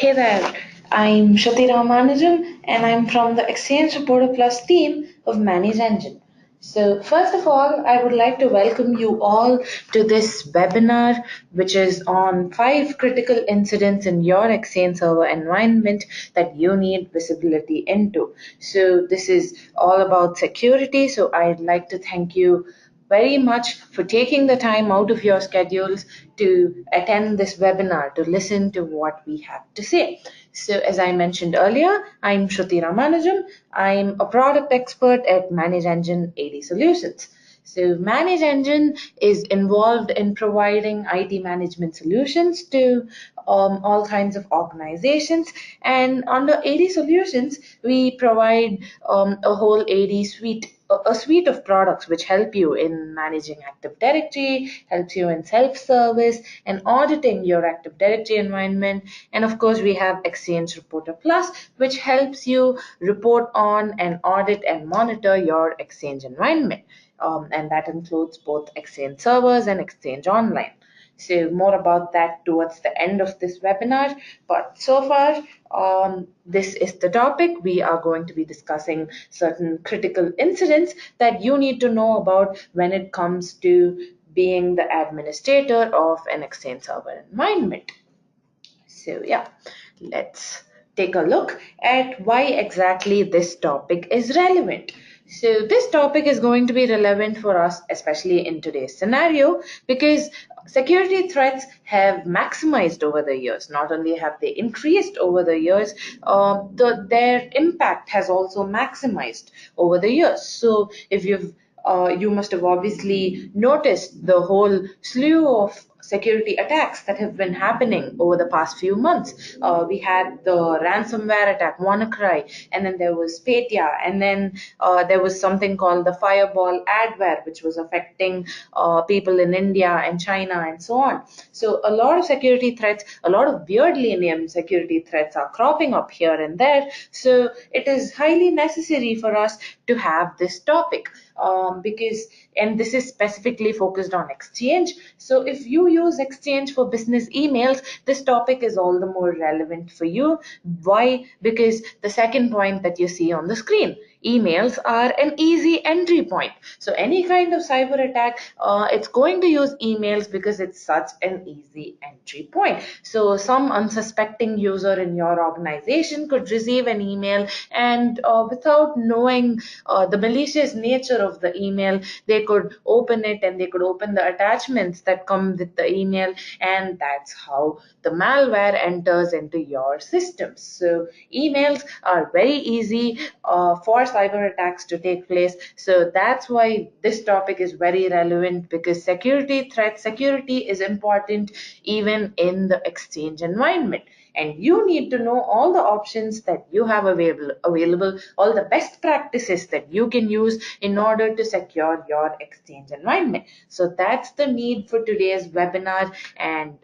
Hey there, I'm Shruti Ramanujam and I'm from the Exchange Reporter Plus team of Manage Engine. So, first of all, I would like to welcome you all to this webinar, which is on 5 critical incidents in your Exchange server environment that you need visibility into. So, this is all about security. So, I'd like to thank you very much for taking the time out of your schedules to attend this webinar, to listen to what we have to say. So as I mentioned earlier, I'm Shruti Ramanujam. I'm a product expert at Manage Engine AD Solutions. So Manage Engine is involved in providing IT management solutions to all kinds of organizations. And under AD Solutions, we provide a whole AD suite, a suite of products which help you in managing Active Directory, helps you in self-service and auditing your Active Directory environment. And of course, we have Exchange Reporter Plus, which helps you report on and audit and monitor your Exchange environment. And that includes both Exchange servers and Exchange Online. So more about that towards the end of this webinar. But so far, this is the topic. We are going to be discussing certain critical incidents that you need to know about when it comes to being the administrator of an Exchange server environment. So yeah, let's take a look at why exactly this topic is relevant. So this topic is going to be relevant for us, especially in today's scenario, because security threats have maximized over the years. Not only have they increased over the years, their impact has also maximized over the years. So if you must have obviously noticed the whole slew of security attacks that have been happening over the past few months. We had the ransomware attack, WannaCry, and then there was Petya, and then there was something called the Fireball adware, which was affecting people in India and China and so on. So a lot of security threats, a lot of weirdly named security threats are cropping up here and there. So it is highly necessary for us to have this topic. And this is specifically focused on Exchange. So if you use Exchange for business emails, this topic is all the more relevant for you. Why? Because the second point that you see on the screen, emails are an easy entry point. So any kind of cyber attack, it's going to use emails because it's such an easy entry point. So some unsuspecting user in your organization could receive an email and without knowing the malicious nature of the email, they could open it and they could open the attachments that come with the email, and that's how the malware enters into your systems. So emails are very easy for cyber attacks to take place. So that's why this topic is very relevant, because security is important even in the Exchange environment. And you need to know all the options that you have available, all the best practices that you can use in order to secure your Exchange environment. So that's the need for today's webinar. And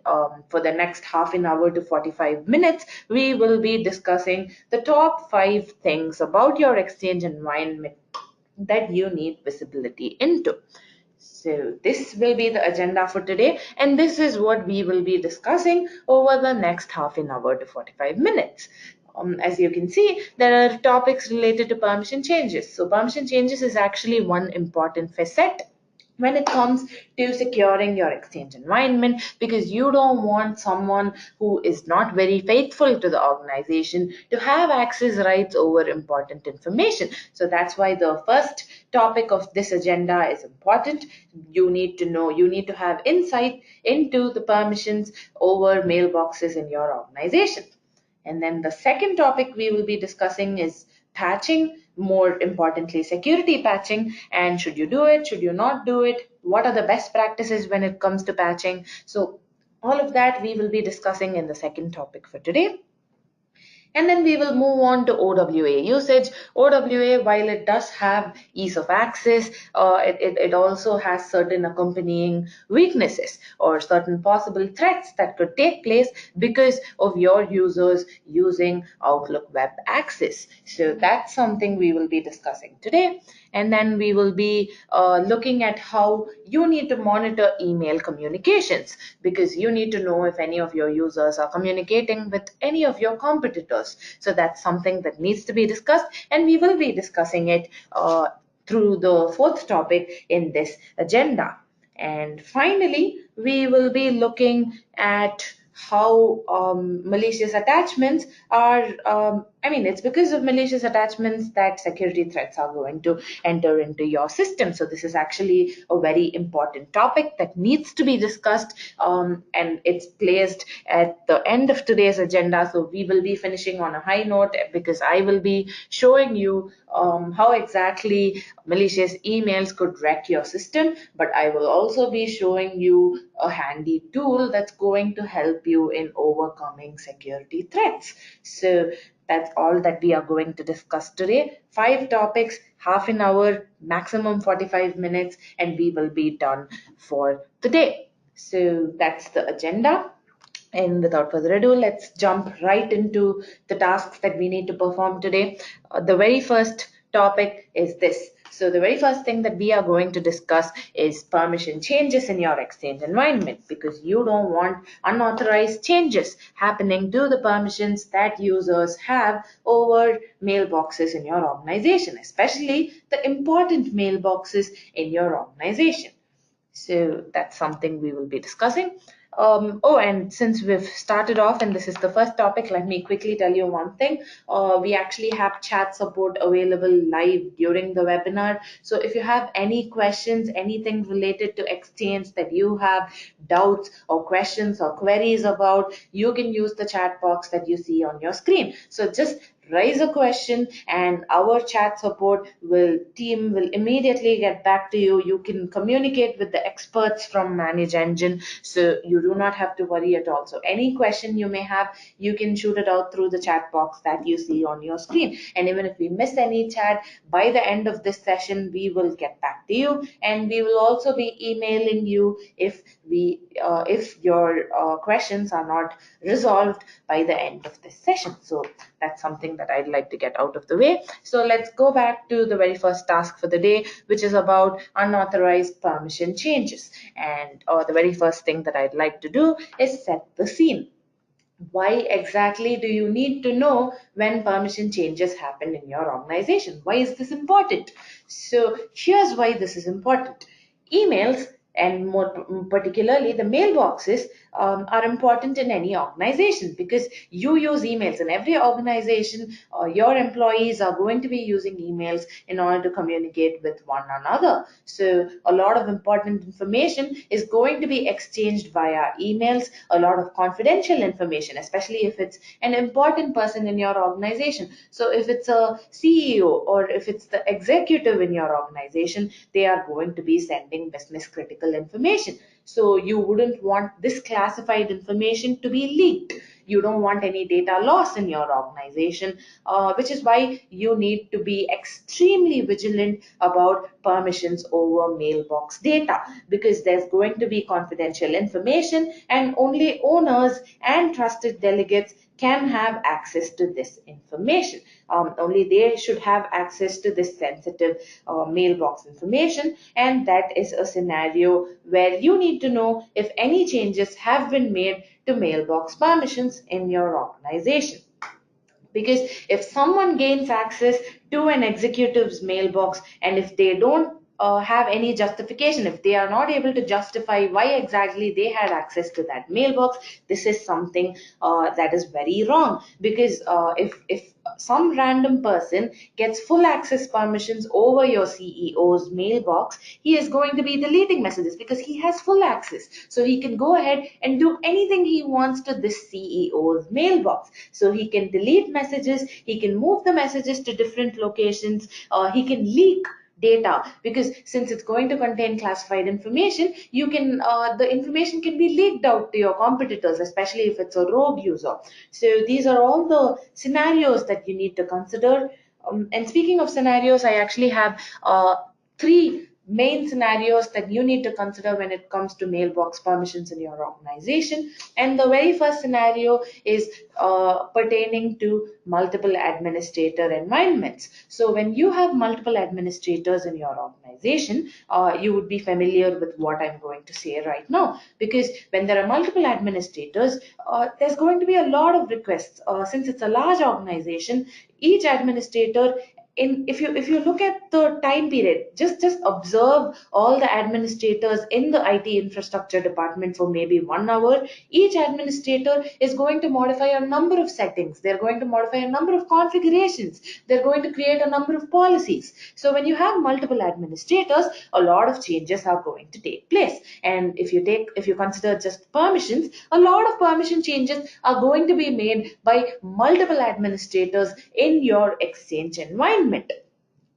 for the next half an hour to 45 minutes, we will be discussing the top 5 things about your Exchange environment that you need visibility into. So this will be the agenda for today, and this is what we will be discussing over the next half an hour to 45 minutes. As you can see, there are topics related to permission changes. So permission changes is actually one important facet when it comes to securing your Exchange environment, because you don't want someone who is not very faithful to the organization to have access rights over important information. So that's why the first topic of this agenda is important. You need to know, you need to have insight into the permissions over mailboxes in your organization. And then the second topic we will be discussing is patching, more importantly, security patching. And should you do it? Should you not do it? What are the best practices when it comes to patching? So all of that we will be discussing in the second topic for today. And then we will move on to OWA usage. OWA, while it does have ease of access, it also has certain accompanying weaknesses or certain possible threats that could take place because of your users using Outlook web access. So that's something we will be discussing today. And then we will be looking at how you need to monitor email communications, because you need to know if any of your users are communicating with any of your competitors. So that's something that needs to be discussed, and we will be discussing it through the fourth topic in this agenda. And finally, we will be looking at how malicious attachments are, it's because of malicious attachments that security threats are going to enter into your system. So this is actually a very important topic that needs to be discussed, and it's placed at the end of today's agenda. So we will be finishing on a high note, because I will be showing you how exactly malicious emails could wreck your system, but I will also be showing you a handy tool that's going to help you in overcoming security threats. So that's all that we are going to discuss today. 5 topics, half an hour, maximum 45 minutes, and we will be done for the day. So that's the agenda. And without further ado, let's jump right into the tasks that we need to perform today. The very first topic is this. So the very first thing that we are going to discuss is permission changes in your Exchange environment, because you don't want unauthorized changes happening to the permissions that users have over mailboxes in your organization, especially the important mailboxes in your organization. So that's something we will be discussing. And since we've started off and this is the first topic, let me quickly tell you one thing. We actually have chat support available live during the webinar. So if you have any questions, anything related to Exchange that you have doubts or questions or queries about, you can use the chat box that you see on your screen. So just raise a question and our chat support team will immediately get back to you. You can communicate with the experts from Manage Engine, so you do not have to worry at all. So any question you may have, you can shoot it out through the chat box that you see on your screen. And even if we miss any chat, by the end of this session, we will get back to you, and we will also be emailing you if your questions are not resolved by the end of this session. So that's something that I'd like to get out of the way. So let's go back to the very first task for the day, which is about unauthorized permission changes. And the very first thing that I'd like to do is set the scene. Why exactly do you need to know when permission changes happen in your organization? Why is this important? So here's why this is important. Emails, and more particularly the mailboxes, are important in any organization, because you use emails in every organization. Your employees are going to be using emails in order to communicate with one another. So a lot of important information is going to be exchanged via emails, a lot of confidential information, especially if it's an important person in your organization. So if it's a CEO or if it's the executive in your organization, they are going to be sending business critical information. So you wouldn't want this classified information to be leaked. You don't want any data loss in your organization, which is why you need to be extremely vigilant about permissions over mailbox data, because there's going to be confidential information and only owners and trusted delegates can have access to this information. Only they should have access to this sensitive mailbox information, and that is a scenario where you need to know if any changes have been made to mailbox permissions in your organization. Because if someone gains access to an executive's mailbox, and if they don't have any justification, if they are not able to justify why exactly they had access to that mailbox, this is something that is very wrong. Because if some random person gets full access permissions over your CEO's mailbox, he is going to be deleting messages because he has full access. So he can go ahead and do anything he wants to this CEO's mailbox. So he can delete messages, he can move the messages to different locations, he can leak data, because since it's going to contain classified information, you can the information can be leaked out to your competitors, especially if it's a rogue user. So these are all the scenarios that you need to consider. And speaking of scenarios, I actually have three main scenarios that you need to consider when it comes to mailbox permissions in your organization. And the very first scenario is pertaining to multiple administrator environments. So when you have multiple administrators in your organization, you would be familiar with what I'm going to say right now, because when there are multiple administrators, there's going to be a lot of requests. Since it's a large organization, each administrator, if you look at the time period, just observe all the administrators in the IT infrastructure department for maybe 1 hour. Each administrator is going to modify a number of settings. They're going to modify a number of configurations. They're going to create a number of policies. So when you have multiple administrators, a lot of changes are going to take place. And if you consider just permissions, a lot of permission changes are going to be made by multiple administrators in your Exchange environment.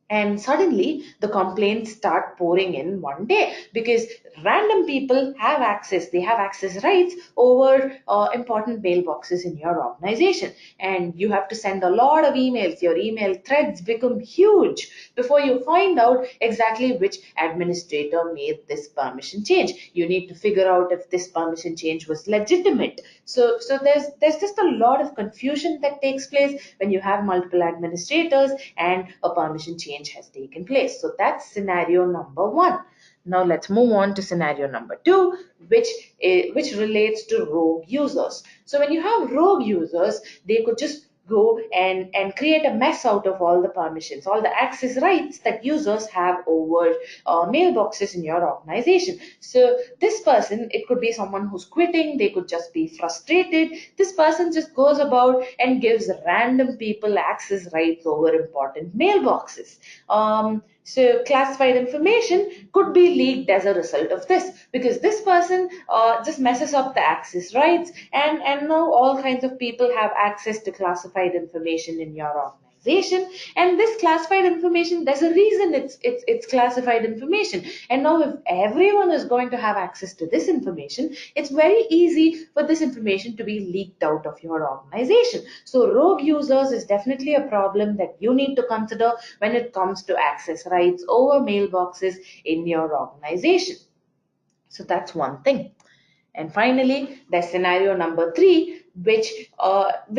And suddenly the complaints start pouring in one day, because random people have access. They have access rights over important mailboxes in your organization, and you have to send a lot of emails. Your email threads become huge before you find out exactly which administrator made this permission change. You need to figure out if this permission change was legitimate. So there's just a lot of confusion that takes place when you have multiple administrators and a permission change has taken place. So that's scenario number one. Now let's move on to scenario number two, which relates to rogue users. So when you have rogue users, they could just go and create a mess out of all the permissions, all the access rights that users have over mailboxes in your organization. So this person, it could be someone who's quitting, they could just be frustrated. This person just goes about and gives random people access rights over important mailboxes. So classified information could be leaked as a result of this, because this person just messes up the access rights, and now all kinds of people have access to classified information in your organization. And this classified information, there's a reason it's classified information. And now if everyone is going to have access to this information, it's very easy for this information to be leaked out of your organization. So rogue users is definitely a problem that you need to consider when it comes to access rights over mailboxes in your organization. So that's one thing. And finally, there's scenario number three, which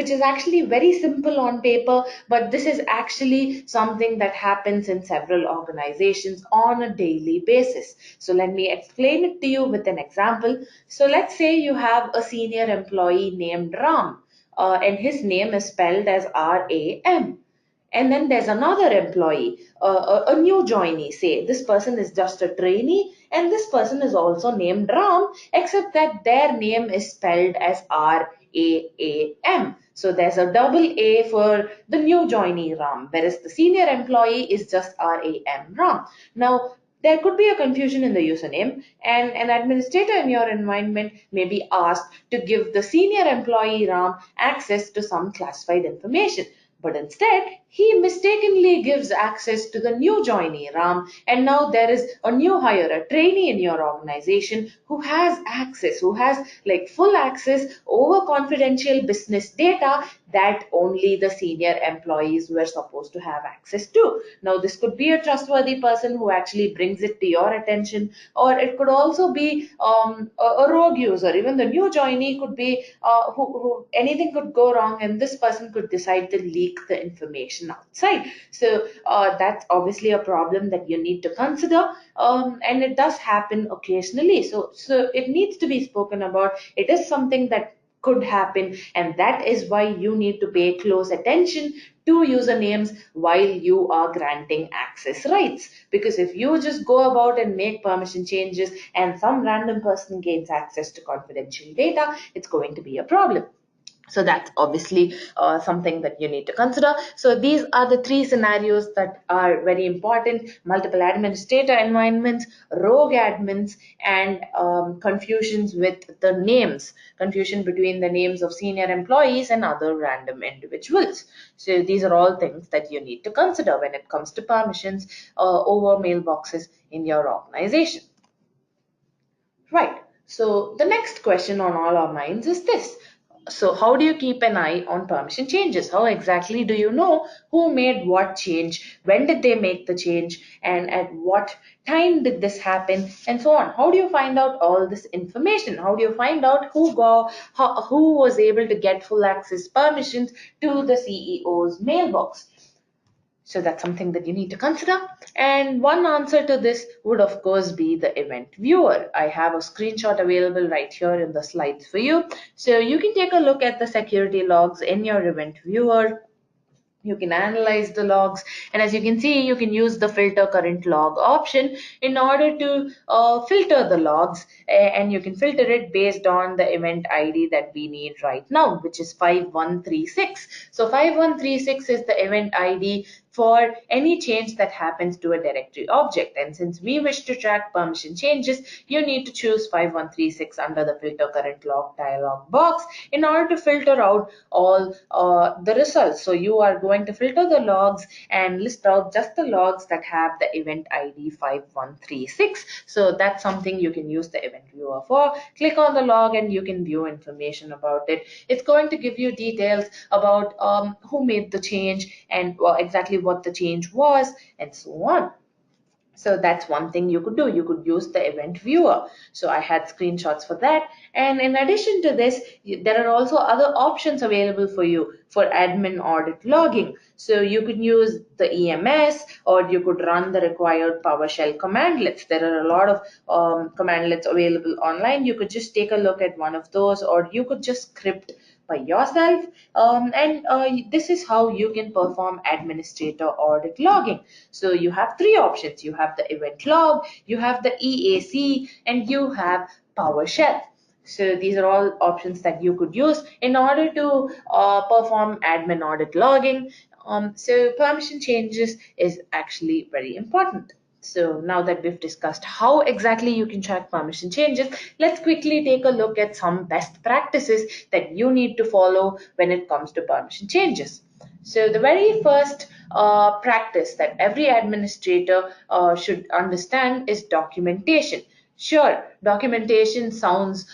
is actually very simple on paper, but this is actually something that happens in several organizations on a daily basis. So let me explain it to you with an example. So let's say you have a senior employee named Ram, and his name is spelled as RAM. And then there's another employee, a new joinee. Say this person is just a trainee, and this person is also named Ram, except that their name is spelled as RAM. So there's a double A for the new joinee Ram, whereas the senior employee is just Ram. Now, there could be a confusion in the username, and an administrator in your environment may be asked to give the senior employee Ram access to some classified information. But instead, he mistakenly gives access to the new joinee Ram, and now there is a new hire, a trainee in your organization who has access, who has like full access over confidential business data that only the senior employees were supposed to have access to. Now, this could be a trustworthy person who actually brings it to your attention, or it could also be a rogue user. Even the new joinee could be who anything could go wrong, and this person could decide to leak the information outside. So that's obviously a problem that you need to consider, and it does happen occasionally. So it needs to be spoken about. It is something that could happen, and that is why you need to pay close attention to usernames while you are granting access rights. Because if you just go about and make permission changes and some random person gains access to confidential data, it's going to be a problem. So that's obviously something that you need to consider. So these are the three scenarios that are very important: multiple administrator environments, rogue admins, and confusions with the names, confusion between the names of senior employees and other random individuals. So these are all things that you need to consider when it comes to permissions over mailboxes in your organization. Right. So the next question on all our minds is this. So how do you keep an eye on permission changes? How exactly do you know who made what change? When did they make the change? And at what time did this happen? And so on. How do you find out all this information? How do you find out who was able to get full access permissions to the CEO's mailbox? So that's something that you need to consider. And one answer to this would, of course, be the event viewer. I have a screenshot available right here in the slides for you. So you can take a look at the security logs in your event viewer. You can analyze the logs, and as you can see, you can use the filter current log option in order to filter the logs, and you can filter it based on the event ID that we need right now, which is 5136. So 5136 is the event ID for any change that happens to a directory object, and since we wish to track permission changes, you need to choose 5136 under the filter current log dialog box in order to filter out all the results. So you are going to filter the logs and list out just the logs that have the event ID 5136. So that's something you can use the event viewer for. Click on the log and you can view information about it. It's going to give you details about who made the change and exactly what the change was and so on. So that's one thing you could do. You could use the event viewer. So I had screenshots for that. And in addition to this, there are also other options available for you for admin audit logging. So you could use the EMS, or you could run the required PowerShell commandlets. There are a lot of commandlets available online. You could just take a look at one of those, or you could just script by yourself. And this is how you can perform administrator audit logging. So you have three options. You have the event log, you have the EAC, and you have PowerShell. So these are all options that you could use in order to perform admin audit logging. So permission changes is actually very important. So now that we've discussed how exactly you can track permission changes, let's quickly take a look at some best practices that you need to follow when it comes to permission changes. So the very first practice that every administrator should understand is documentation. Sure, documentation sounds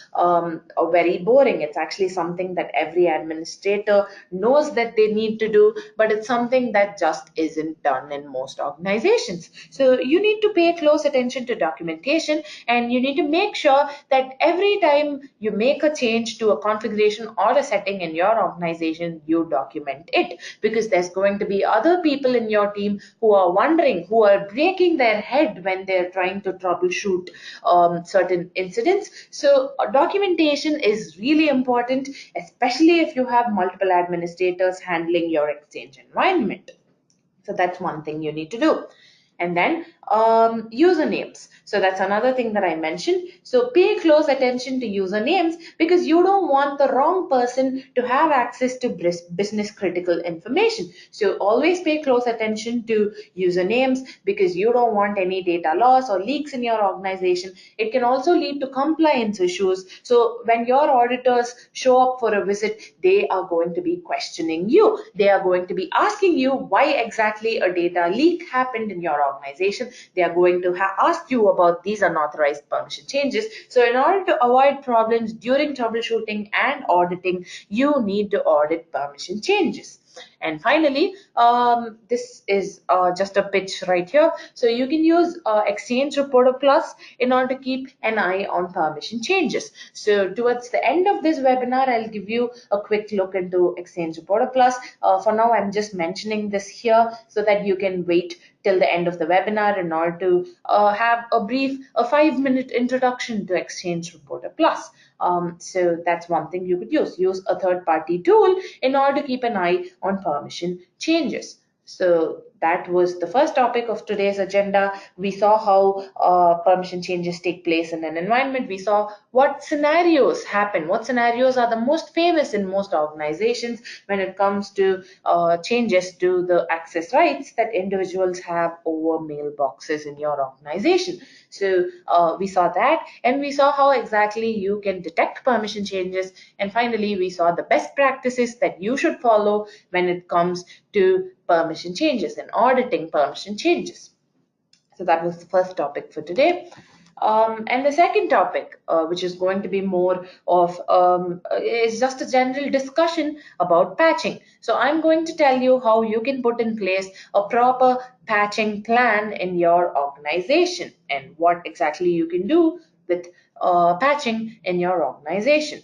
very boring. It's actually something that every administrator knows that they need to do, but it's something that just isn't done in most organizations. So you need to pay close attention to documentation, and you need to make sure that every time you make a change to a configuration or a setting in your organization, you document it, because there's going to be other people in your team who are wondering, who are breaking their head when they're trying to troubleshoot certain incidents. So documentation is really important, especially if you have multiple administrators handling your Exchange environment. So that's one thing you need to do. And then usernames. So that's another thing that I mentioned. So pay close attention to usernames, because you don't want the wrong person to have access to business critical information. So always pay close attention to usernames, because you don't want any data loss or leaks in your organization. It can also lead to compliance issues. So when your auditors show up for a visit, they are going to be questioning you. They are going to be asking you why exactly a data leak happened in your organization. They are going to ask you about these unauthorized permission changes. So in order to avoid problems during troubleshooting and auditing, you need to audit permission changes. And finally, this is just a pitch right here. So you can use Exchange Reporter Plus in order to keep an eye on permission changes. So towards the end of this webinar, I'll give you a quick look into Exchange Reporter Plus. For now, I'm just mentioning this here so that you can wait till the end of the webinar in order to have a brief, a 5-minute introduction to Exchange Reporter Plus. So that's one thing you could use. Use a third-party tool in order to keep an eye on permission changes. So that was the first topic of today's agenda. We saw how permission changes take place in an environment. We saw what scenarios happen, what scenarios are the most famous in most organizations when it comes to changes to the access rights that individuals have over mailboxes in your organization. So we saw that, and we saw how exactly you can detect permission changes, and finally we saw the best practices that you should follow when it comes to permission changes and auditing permission changes. So that was the first topic for today. And the second topic, which is going to be more of, is just a general discussion about patching. So I'm going to tell you how you can put in place a proper patching plan in your organization and what exactly you can do with patching in your organization.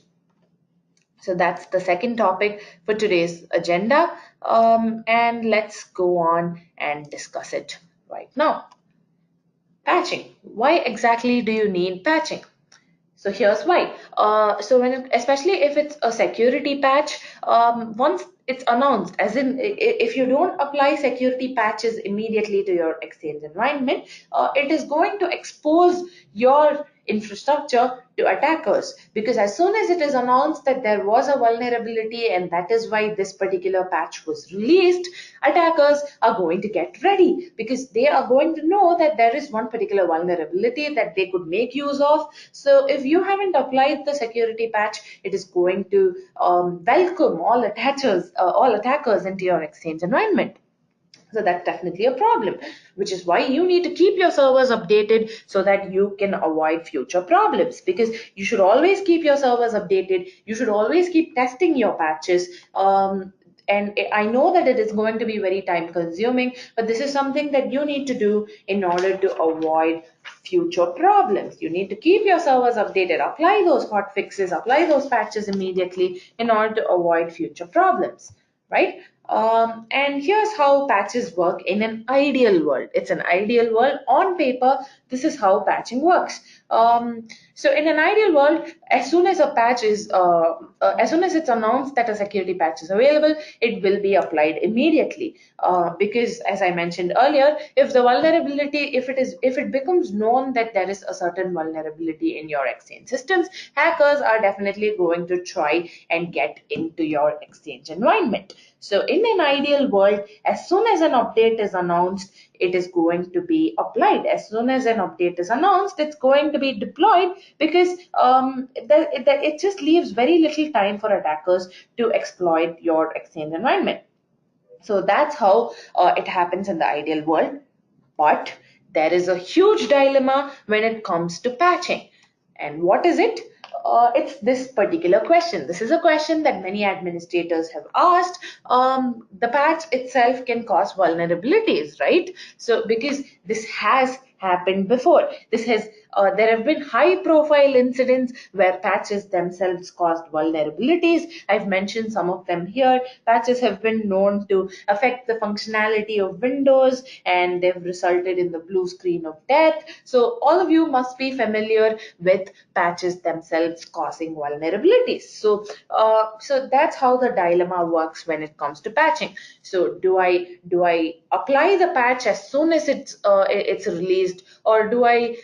So that's the second topic for today's agenda. And let's go on and discuss it right now. Patching. Why exactly do you need patching? So here's why. So especially if it's a security patch, once it's announced, as in if you don't apply security patches immediately to your Exchange environment, it is going to expose your infrastructure to attackers, because as soon as it is announced that there was a vulnerability and that is why this particular patch was released, attackers are going to get ready, because they are going to know that there is one particular vulnerability that they could make use of. So if you haven't applied the security patch, it is going to welcome all attackers into your Exchange environment. So that's definitely a problem, which is why you need to keep your servers updated so that you can avoid future problems. Because you should always keep your servers updated. You should always keep testing your patches. And I know that it is going to be very time consuming, but this is something that you need to do in order to avoid future problems. You need to keep your servers updated, apply those hot fixes, apply those patches immediately in order to avoid future problems, right? And here's how patches work in an ideal world. It's an ideal world. On paper, this is how patching works. So in an ideal world, as soon as it's announced that a security patch is available, it will be applied immediately. Because as I mentioned earlier, if it becomes known that there is a certain vulnerability in your Exchange systems, hackers are definitely going to try and get into your Exchange environment. So in an ideal world, as soon as an update is announced, it is going to be applied. As soon as an update is announced, it's going to be deployed, because it just leaves very little time for attackers to exploit your Exchange environment. So that's how it happens in the ideal world. But there is a huge dilemma when it comes to patching. And what is it? It's this particular question. This is a question that many administrators have asked. The patch itself can cause vulnerabilities, right? So because this has happened before. There have been high-profile incidents where patches themselves caused vulnerabilities. I've mentioned some of them here. Patches have been known to affect the functionality of Windows, and they've resulted in the blue screen of death. So all of you must be familiar with patches themselves causing vulnerabilities. So that's how the dilemma works when it comes to patching. So do I apply the patch as soon as it's released, or do I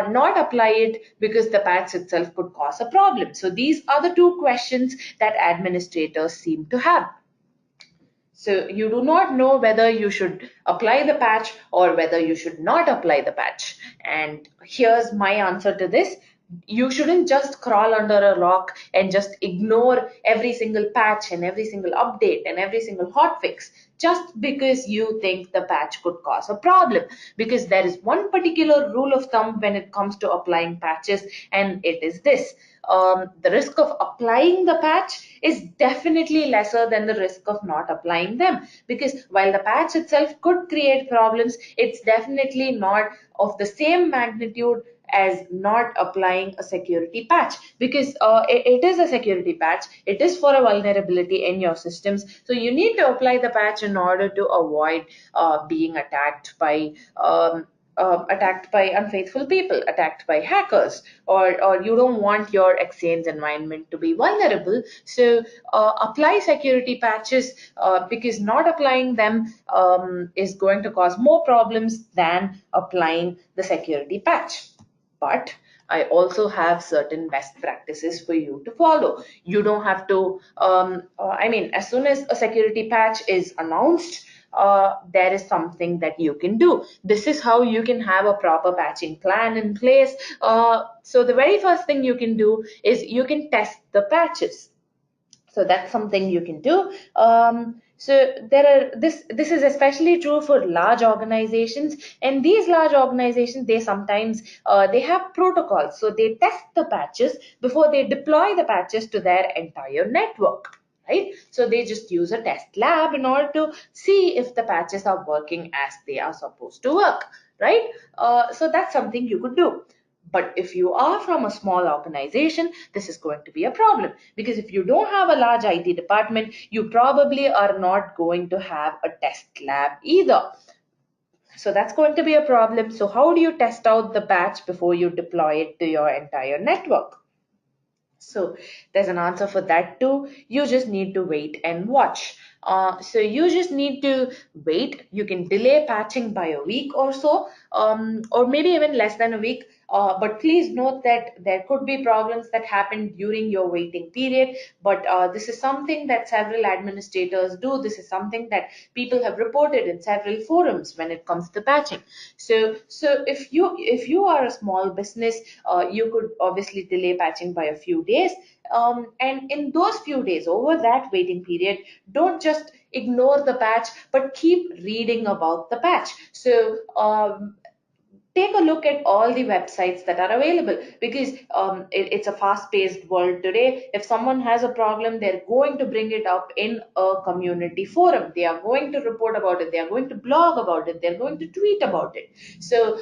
not apply it because the patch itself could cause a problem? So these are the two questions that administrators seem to have. So you do not know whether you should apply the patch or whether you should not apply the patch. And here's my answer to this. You shouldn't just crawl under a rock and just ignore every single patch and every single update and every single hotfix just because you think the patch could cause a problem. Because there is one particular rule of thumb when it comes to applying patches, and it is this. The risk of applying the patch is definitely lesser than the risk of not applying them, because while the patch itself could create problems, it's definitely not of the same magnitude as not applying a security patch, because it is a security patch. It is for a vulnerability in your systems, so you need to apply the patch in order to avoid being attacked by attacked by unfaithful people, attacked by hackers, or you don't want your Exchange environment to be vulnerable. So apply security patches, because not applying them is going to cause more problems than applying the security patch. But I also have certain best practices for you to follow. You don't have to, as soon as a security patch is announced, there is something that you can do. This is how you can have a proper patching plan in place. So the very first thing you can do is you can test the patches. So that's something you can do. So there are this is especially true for large organizations, and these large organizations, they sometimes they have protocols, so they test the patches before they deploy the patches to their entire network, right? So they just use a test lab in order to see if the patches are working as they are supposed to work, right? So that's something you could do. But if you are from a small organization, this is going to be a problem, because if you don't have a large IT department, you probably are not going to have a test lab either. So that's going to be a problem. So how do you test out the patch before you deploy it to your entire network? So there's an answer for that too. You just need to wait and watch. So you just need to wait. You can delay patching by a week or so, or maybe even less than a week. But please note that there could be problems that happen during your waiting period. But this is something that several administrators do. This is something that people have reported in several forums when it comes to patching. So if you are a small business, you could obviously delay patching by a few days. And in those few days, over that waiting period, don't just ignore the patch, but keep reading about the patch. So take a look at all the websites that are available, because it's a fast-paced world today. If someone has a problem, they're going to bring it up in a community forum. They are going to report about it. They are going to blog about it. They're going to tweet about it. So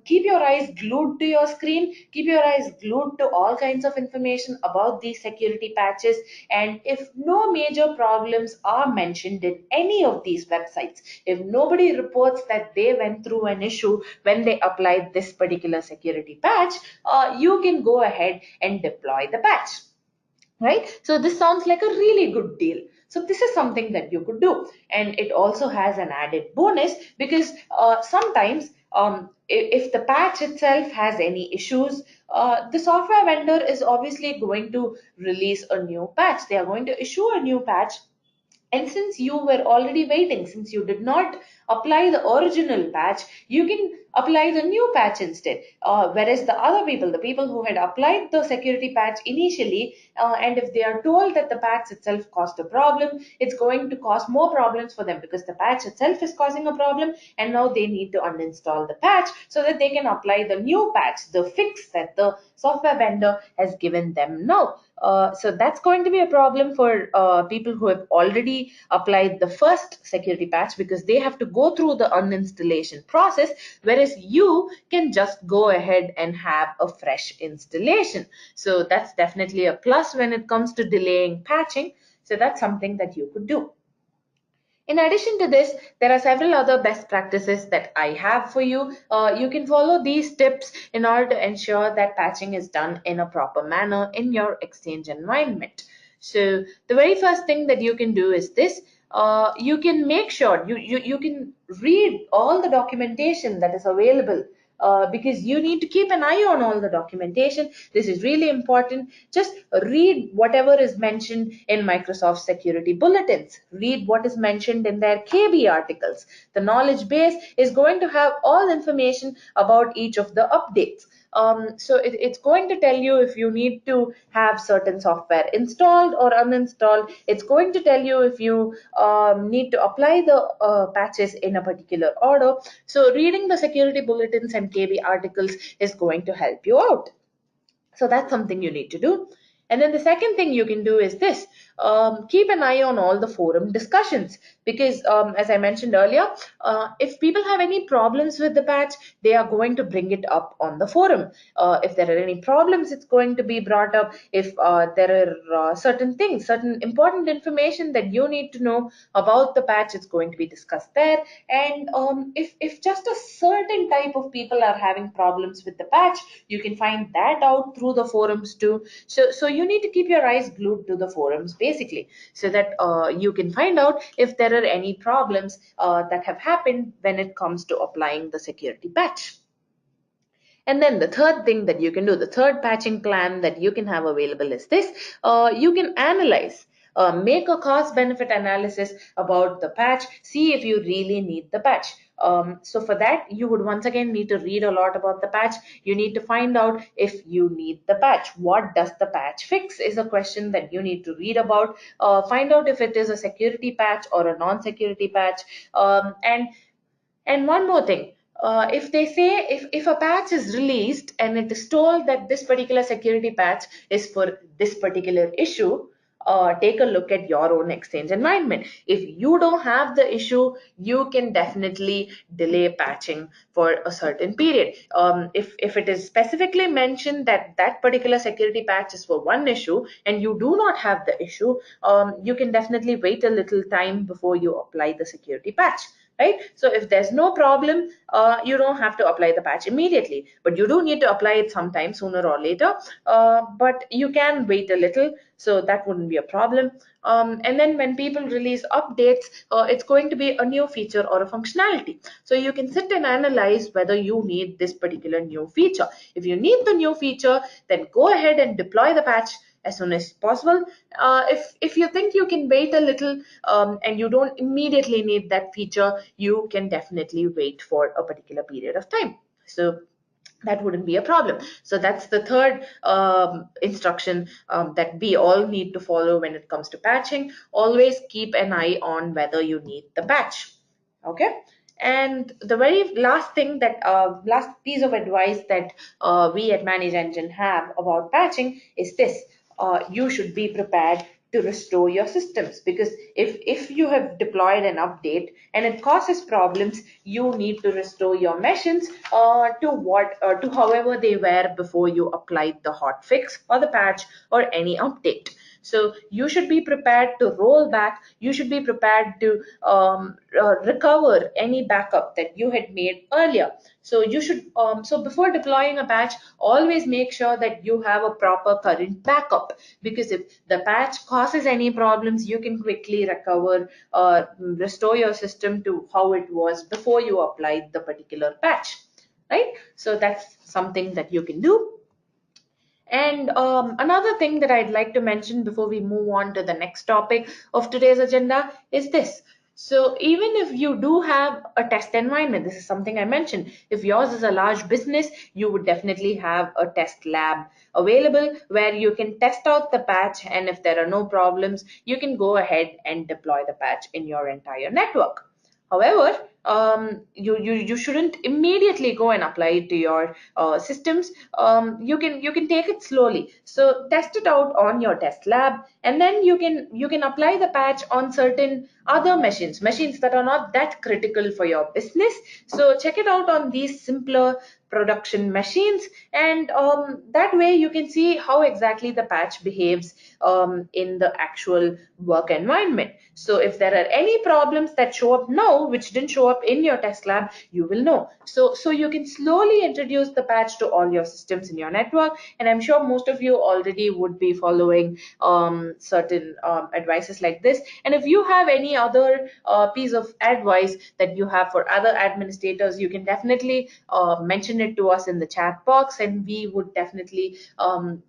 keep your eyes glued to your screen. Keep your eyes glued to all kinds of information about these security patches. And if no major problems are mentioned in any of these websites, if nobody reports that they went through an issue when they applied this particular security patch, you can go ahead and deploy the patch, right? So this sounds like a really good deal. So this is something that you could do, and it also has an added bonus, because sometimes if the patch itself has any issues, the software vendor is obviously going to release a new patch. They are going to issue a new patch, and since you were already waiting, since you did not apply the original patch, you can apply the new patch instead. Whereas the people who had applied the security patch initially, and if they are told that the patch itself caused a problem, it's going to cause more problems for them, because the patch itself is causing a problem, and now they need to uninstall the patch so that they can apply the new patch, the fix that the software vendor has given them now. So that's going to be a problem for people who have already applied the first security patch, because they have to go through the uninstallation process, whereas you can just go ahead and have a fresh installation. So that's definitely a plus when it comes to delaying patching. So that's something that you could do. In addition to this, there are several other best practices that I have for you. You can follow these tips in order to ensure that patching is done in a proper manner in your Exchange environment. So the very first thing that you can do is this. You can make sure you can read all the documentation that is available, because you need to keep an eye on all the documentation. This is really important. Just read whatever is mentioned in Microsoft security bulletins. Read what is mentioned in their KB articles. The knowledge base is going to have all information about each of the updates. So it's going to tell you if you need to have certain software installed or uninstalled. It's going to tell you if you need to apply the patches in a particular order. So reading the security bulletins and KB articles is going to help you out. So that's something you need to do. And then the second thing you can do is this: keep an eye on all the forum discussions, because as I mentioned earlier, if people have any problems with the patch, they are going to bring it up on the forum. If there are any problems, it's going to be brought up. If there are certain things, certain important information that you need to know about the patch, it's going to be discussed there. And if just a certain type of people are having problems with the patch, you can find that out through the forums too. So you need to keep your eyes glued to the forums basically, so that you can find out if there are any problems that have happened when it comes to applying the security patch. And then the third thing that you can do, the third patching plan that you can have available is this: you can analyze. Make a cost benefit analysis about the patch, see if you really need the patch. So for that, you would once again need to read a lot about the patch. You need to find out if you need the patch. What does the patch fix is a question that you need to read about. Find out if it is a security patch or a non-security patch. And one more thing, if they say, if a patch is released and it is told that this particular security patch is for this particular issue, take a look at your own Exchange environment. If you don't have the issue, you can definitely delay patching for a certain period. If it is specifically mentioned that that particular security patch is for one issue and you do not have the issue, you can definitely wait a little time before you apply the security patch. Right? So if there's no problem, you don't have to apply the patch immediately, but you do need to apply it sometime sooner or later. But you can wait a little, so that wouldn't be a problem. And then when people release updates, it's going to be a new feature or a functionality. So you can sit and analyze whether you need this particular new feature. If you need the new feature, then go ahead and deploy the patch as soon as possible. If you think you can wait a little, and you don't immediately need that feature, you can definitely wait for a particular period of time. So that wouldn't be a problem. So that's the third instruction that we all need to follow when it comes to patching. Always keep an eye on whether you need the patch. Okay. And the very last thing that last piece of advice that we at Manage Engine have about patching is this: you should be prepared to restore your systems, because if you have deployed an update and it causes problems, you need to restore your machines to however they were before you applied the hot fix or the patch or any update. So you should be prepared to roll back. You should be prepared to recover any backup that you had made earlier. So you should so before deploying a patch, always make sure that you have a proper current backup, because if the patch causes any problems, you can quickly recover or restore your system to how it was before you applied the particular patch, right? So that's something that you can do. And another thing that I'd like to mention before we move on to the next topic of today's agenda is this. So even if you do have a test environment, this is something I mentioned. If yours is a large business, you would definitely have a test lab available where you can test out the patch, and if there are no problems, you can go ahead and deploy the patch in your entire network. However, you shouldn't immediately go and apply it to your systems. You can take it slowly. So test it out on your test lab, and then you can apply the patch on certain other machines that are not that critical for your business. So check it out on these simpler production machines, and that way you can see how exactly the patch behaves in the actual work environment. So if there are any problems that show up now which didn't show up in your test lab, you will know. So you can slowly introduce the patch to all your systems in your network, and I'm sure most of you already would be following certain advices like this. And if you have any other piece of advice that you have for other administrators, you can definitely mention it to us in the chat box, and we would definitely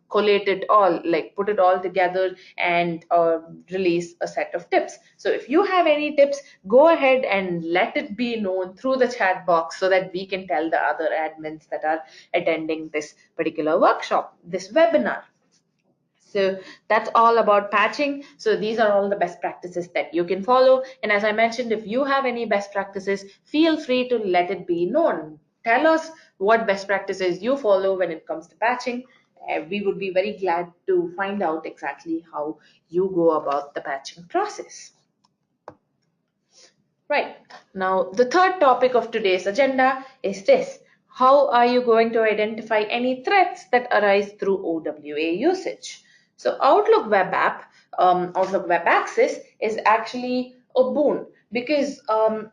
collate it all, like put it all together and release a set of tips. So if you have any tips, go ahead and let it be known through the chat box so that we can tell the other admins that are attending this particular workshop, this webinar. So that's all about patching. So these are all the best practices that you can follow. And as I mentioned, if you have any best practices, feel free to let it be known. Tell us what best practices you follow when it comes to patching, We would be very glad to find out exactly how you go about the patching process. Right. Now, the third topic of today's agenda is this. How are you going to identify any threats that arise through OWA usage? So, Outlook Web Access is actually a boon because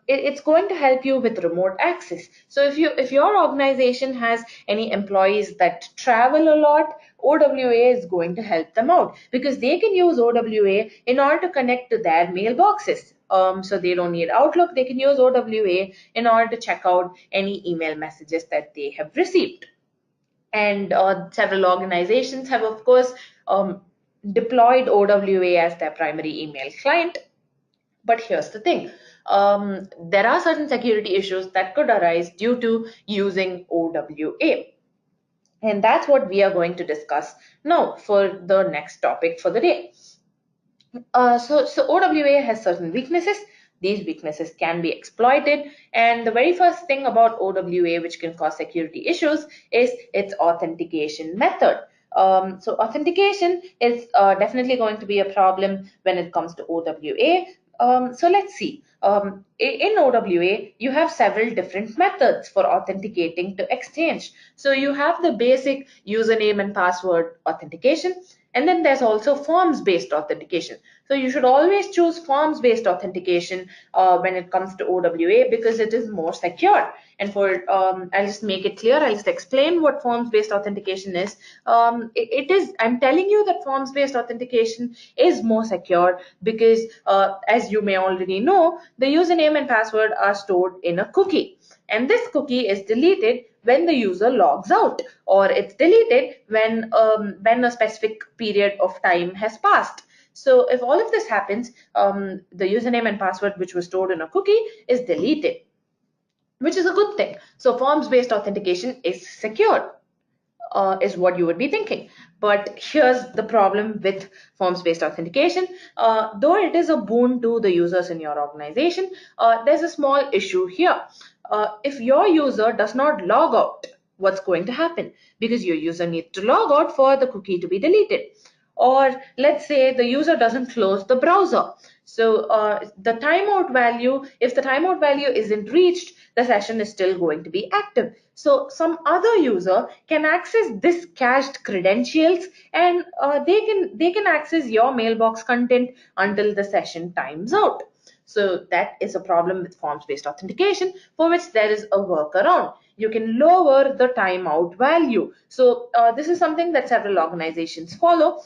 it's going to help you with remote access. So, if your organization has any employees that travel a lot, OWA is going to help them out because they can use OWA in order to connect to their mailboxes. So they don't need Outlook, they can use OWA in order to check out any email messages that they have received. And several organizations have, of course, deployed OWA as their primary email client. But here's the thing. There are certain security issues that could arise due to using OWA. And that's what we are going to discuss now for the next topic for the day. So OWA has certain weaknesses. These weaknesses can be exploited. And the very first thing about OWA, which can cause security issues, is its authentication method. So authentication is definitely going to be a problem when it comes to OWA. So let's see. In OWA, you have several different methods for authenticating to Exchange. So you have the basic username and password authentication, and then there's also forms-based authentication. So you should always choose forms-based authentication when it comes to OWA because it is more secure. And I'll just make it clear. I'll just explain what forms-based authentication is. I'm telling you that forms-based authentication is more secure because, as you may already know, the username and password are stored in a cookie. And this cookie is deleted when the user logs out, or it's deleted when a specific period of time has passed. So if all of this happens, the username and password which was stored in a cookie is deleted, which is a good thing. So forms-based authentication is secure. Is what you would be thinking. But here's the problem with forms-based authentication. Though it is a boon to the users in your organization, there's a small issue here. If your user does not log out, what's going to happen? Because your user needs to log out for the cookie to be deleted. Or let's say the user doesn't close the browser. So if the timeout value isn't reached, the session is still going to be active. So some other user can access this cached credentials, and they can access your mailbox content until the session times out. So that is a problem with forms-based authentication, for which there is a workaround. You can lower the timeout value. So this is something that several organizations follow.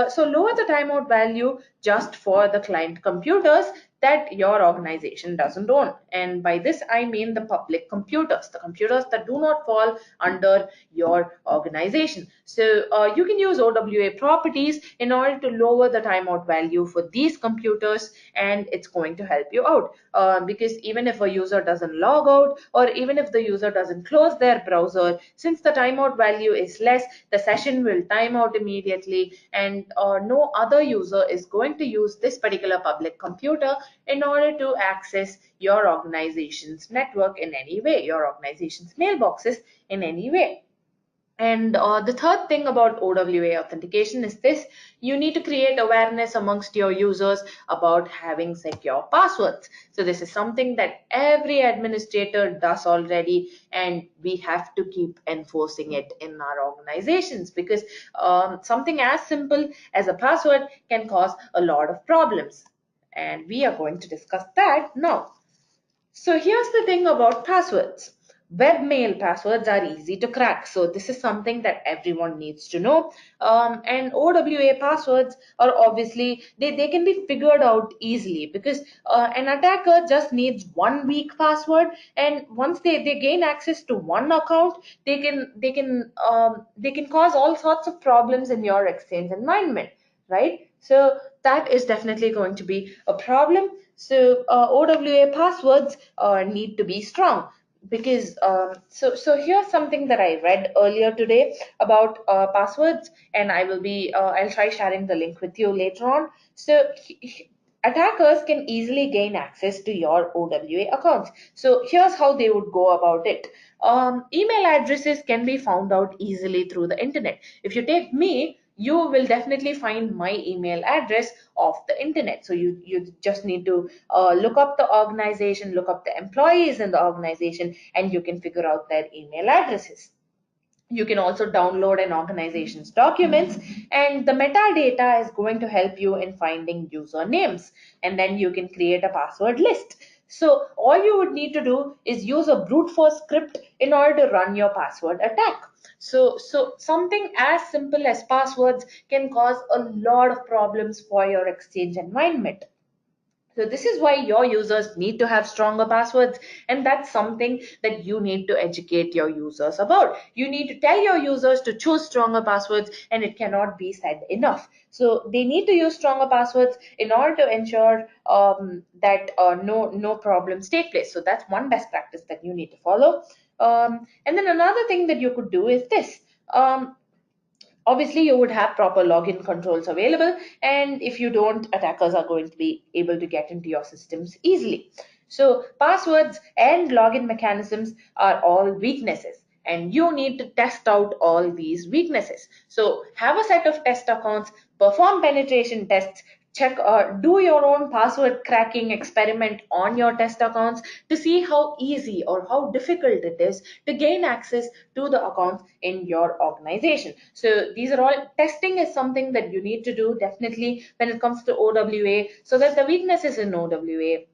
So lower the timeout value just for the client computers that your organization doesn't own. And by this, I mean the public computers, the computers that do not fall under your organization. So you can use OWA properties in order to lower the timeout value for these computers, and it's going to help you out. Because even if a user doesn't log out, or even if the user doesn't close their browser, since the timeout value is less, the session will time out immediately, and no other user is going to use this particular public computer in order to access your organization's network in any way, your organization's mailboxes in any way. And the third thing about OWA authentication is this: you need to create awareness amongst your users about having secure passwords. So this is something that every administrator does already, and we have to keep enforcing it in our organizations because something as simple as a password can cause a lot of problems. And we are going to discuss that now. So here's the thing about passwords. Webmail passwords are easy to crack. So this is something that everyone needs to know. And OWA passwords are obviously, they can be figured out easily because an attacker just needs one weak password, and once they gain access to one account, they can cause all sorts of problems in your Exchange environment, right? So that is definitely going to be a problem. So OWA passwords need to be strong because so here's something that I read earlier today about passwords, and I'll try sharing the link with you later on. So attackers can easily gain access to your OWA accounts. So here's how they would go about it. email addresses can be found out easily through the internet. If you take me, you will definitely find my email address off the internet. So you just need to look up the organization, look up the employees in the organization, and you can figure out their email addresses. You can also download an organization's documents, and the metadata is going to help you in finding usernames, and then you can create a password list. So all you would need to do is use a brute force script in order to run your password attack. So something as simple as passwords can cause a lot of problems for your Exchange environment. So this is why your users need to have stronger passwords, and that's something that you need to educate your users about. You need to tell your users to choose stronger passwords, and it cannot be said enough. So they need to use stronger passwords in order to ensure that no problems take place. So that's one best practice that you need to follow. And then another thing that you could do is this. Obviously, you would have proper login controls available, and if you don't, attackers are going to be able to get into your systems easily. So passwords and login mechanisms are all weaknesses, and you need to test out all these weaknesses. So have a set of test accounts, perform penetration tests, check or do your own password cracking experiment on your test accounts to see how easy or how difficult it is to gain access to the accounts in your organization. So these are all, testing is something that you need to do definitely when it comes to OWA, so that the weaknesses in OWA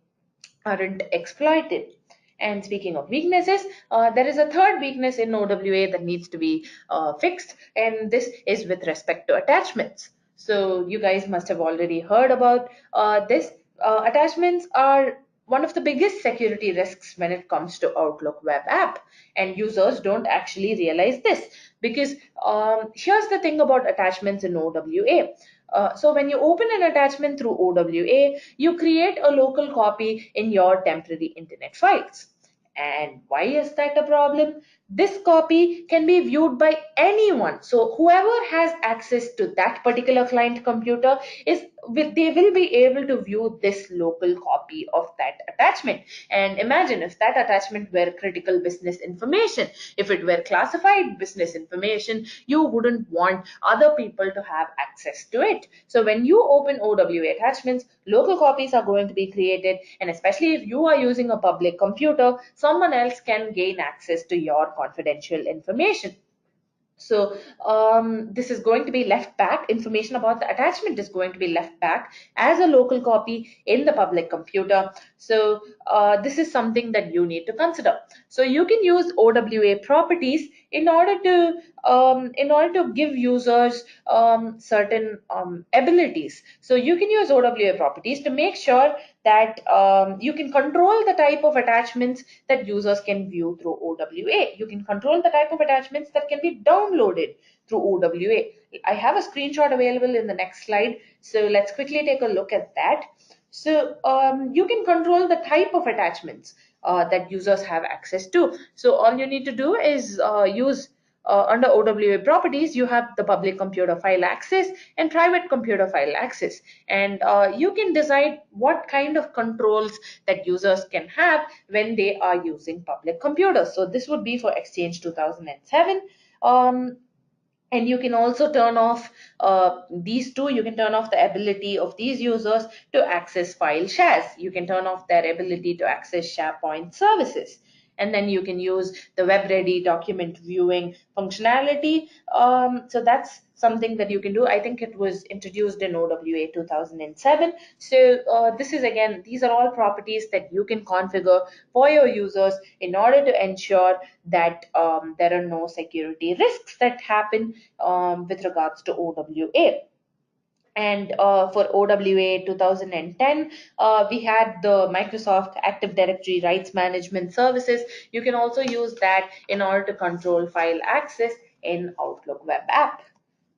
aren't exploited. And speaking of weaknesses, there is a third weakness in OWA that needs to be fixed, and this is with respect to attachments. So you guys must have already heard about this. Attachments are one of the biggest security risks when it comes to Outlook web app, and users don't actually realize this because here's the thing about attachments in OWA. So when you open an attachment through OWA, you create a local copy in your temporary internet files. And why is that a problem? This copy can be viewed by anyone. So whoever has access to that particular client computer they will be able to view this local copy of that attachment. And imagine if that attachment were critical business information, if it were classified business information, you wouldn't want other people to have access to it. So when you open OWA attachments, local copies are going to be created, and especially if you are using a public computer, someone else can gain access to your confidential information. So this is going to be left back. Information about the attachment is going to be left back as a local copy in the public computer. So this is something that you need to consider. So you can use OWA properties in order to give users certain abilities. So you can use OWA properties to make sure that you can control the type of attachments that users can view through OWA. You can control the type of attachments that can be downloaded through OWA. I have a screenshot available in the next slide, so let's quickly take a look at that. So you can control the type of attachments that users have access to. So all you need to do is use under OWA properties, you have the public computer file access and private computer file access. And you can decide what kind of controls that users can have when they are using public computers. So this would be for Exchange 2007. And you can also turn off these two. You can turn off the ability of these users to access file shares. You can turn off their ability to access SharePoint services. And then you can use the web ready document viewing functionality. So that's something that you can do. I think it was introduced in OWA 2007. So this is, again, these are all properties that you can configure for your users in order to ensure that there are no security risks that happen with regards to OWA. And for OWA 2010, we had the Microsoft Active Directory Rights Management Services. You can also use that in order to control file access in Outlook web app.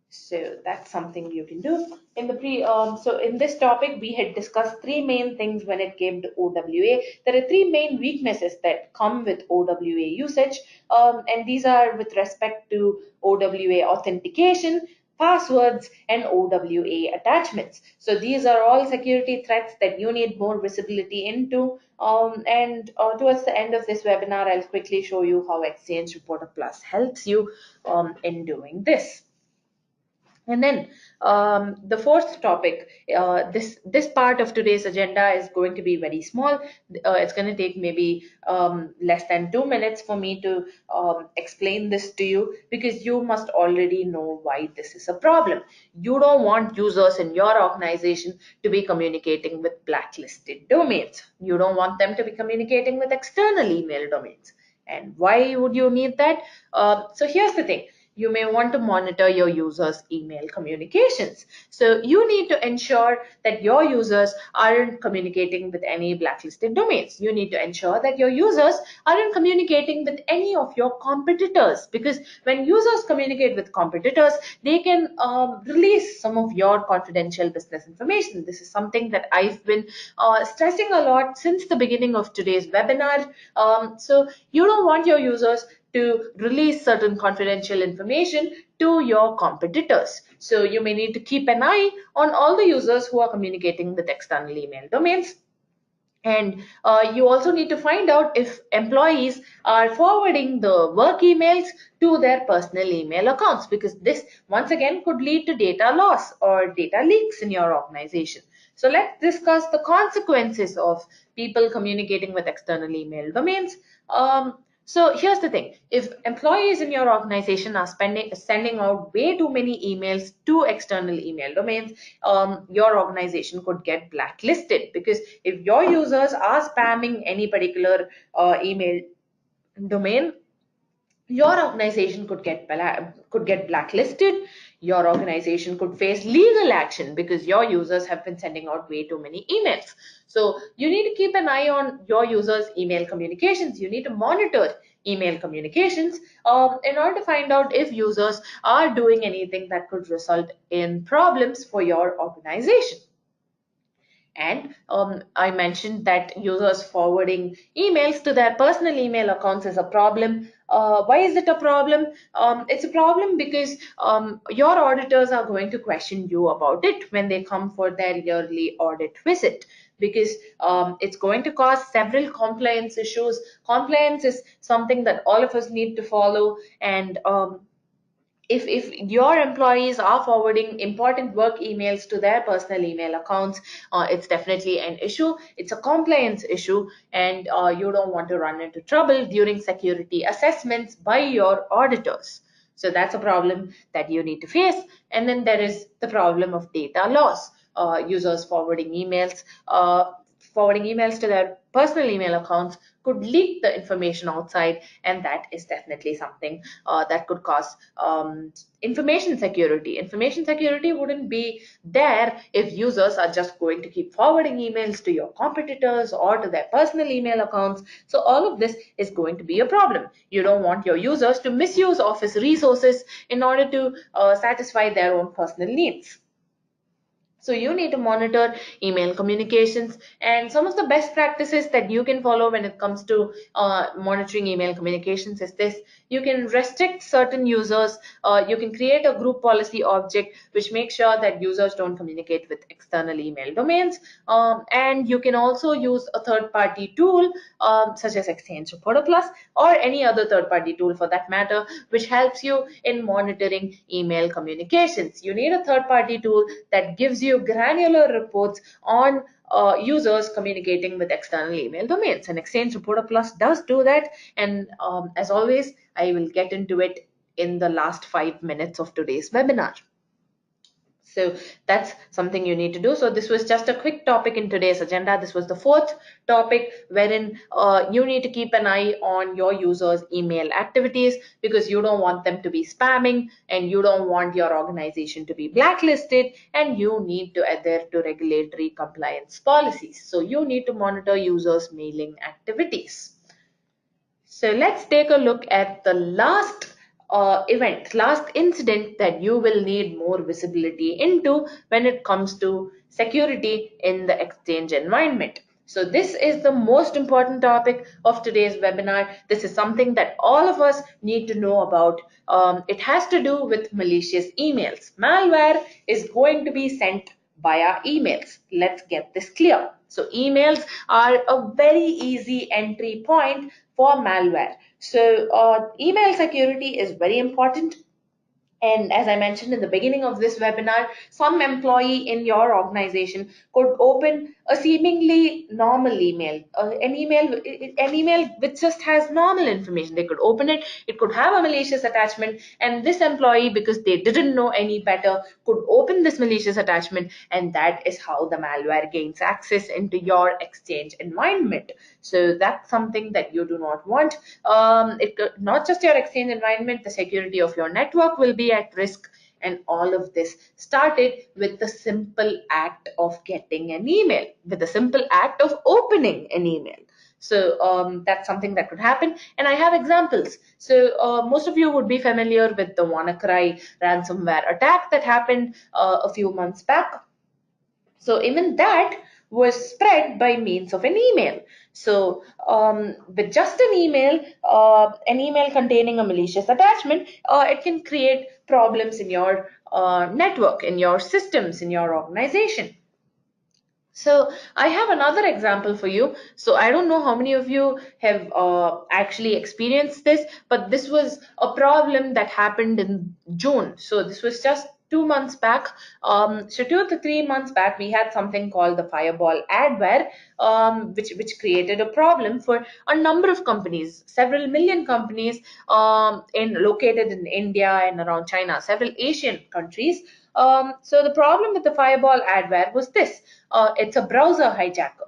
So that's something you can do. In the so in this topic, we had discussed three main things when it came to OWA. There are three main weaknesses that come with OWA usage, and these are with respect to OWA authentication, passwords, and OWA attachments. So these are all security threats that you need more visibility into. And towards the end of this webinar, I'll quickly show you how Exchange Reporter Plus helps you in doing this. And then the fourth topic, this part of today's agenda is going to be very small. It's going to take maybe less than 2 minutes for me to explain this to you, because you must already know why this is a problem. You don't want users in your organization to be communicating with blacklisted domains. You don't want them to be communicating with external email domains. And why would you need that? So here's the thing. You may want to monitor your users' email communications. So you need to ensure that your users aren't communicating with any blacklisted domains. You need to ensure that your users aren't communicating with any of your competitors, because when users communicate with competitors, they can release some of your confidential business information. This is something that I've been stressing a lot since the beginning of today's webinar. So you don't want your users to release certain confidential information to your competitors. So you may need to keep an eye on all the users who are communicating with external email domains. And you also need to find out if employees are forwarding the work emails to their personal email accounts, because this once again could lead to data loss or data leaks in your organization. So let's discuss the consequences of people communicating with external email domains. So here's the thing. If employees in your organization are sending out way too many emails to external email domains, your organization could get blacklisted, because if your users are spamming any particular email domain, your organization could get blacklisted. Your organization could face legal action because your users have been sending out way too many emails. So you need to keep an eye on your users' email communications. You need to monitor email communications in order to find out if users are doing anything that could result in problems for your organization. And I mentioned that users forwarding emails to their personal email accounts is a problem. Why is it a problem? It's a problem because your auditors are going to question you about it when they come for their yearly audit visit, because it's going to cause several compliance issues. Compliance is something that all of us need to follow, and if your employees are forwarding important work emails to their personal email accounts, it's definitely an issue. It's a compliance issue, and you don't want to run into trouble during security assessments by your auditors. So that's a problem that you need to face. And then there is the problem of data loss. Users forwarding emails to their personal email accounts could leak the information outside, and that is definitely something that could cause information security. Information security wouldn't be there if users are just going to keep forwarding emails to your competitors or to their personal email accounts. So all of this is going to be a problem. You don't want your users to misuse office resources in order to satisfy their own personal needs. So you need to monitor email communications, and some of the best practices that you can follow when it comes to monitoring email communications is this. You can restrict certain users. You can create a group policy object which makes sure that users don't communicate with external email domains. And you can also use a third-party tool such as Exchange Reporter Plus or any other third-party tool for that matter, which helps you in monitoring email communications. You need a third-party tool that gives you granular reports on users communicating with external email domains. And Exchange Reporter Plus does do that. And as always, I will get into it in the last 5 minutes of today's webinar. So that's something you need to do. So this was just a quick topic in today's agenda. This was the fourth topic, wherein you need to keep an eye on your users' email activities, because you don't want them to be spamming, and you don't want your organization to be blacklisted, and you need to adhere to regulatory compliance policies. So you need to monitor users' mailing activities. So let's take a look at the last last incident that you will need more visibility into when it comes to security in the Exchange environment. So this is the most important topic of today's webinar. This is something that all of us need to know about. It has to do with malicious emails. Malware is going to be sent via emails. Let's get this clear. So emails are a very easy entry point for malware. So email security is very important. And as I mentioned in the beginning of this webinar, some employee in your organization could open a seemingly normal email, an email which just has normal information. They could open it, it could have a malicious attachment, and this employee, because they didn't know any better, could open this malicious attachment, and that is how the malware gains access into your Exchange environment. So that's something that you do not want. Not just your Exchange environment, the security of your network will be at risk. And all of this started with the simple act of getting an email, with the simple act of opening an email. So that's something that could happen. And I have examples. So most of you would be familiar with the WannaCry ransomware attack that happened a few months back. So even that was spread by means of an email. So with just an email containing a malicious attachment, it can create problems in your network, in your systems, in your organization. So I have another example for you. So I don't know how many of you have actually experienced this, but this was a problem that happened in June. So this was just 2 months back. So 2 to 3 months back, we had something called the Fireball adware, which created a problem for a number of companies, several million companies located in India and around China, several Asian countries. So the problem with the Fireball adware was this. It's a browser hijacker.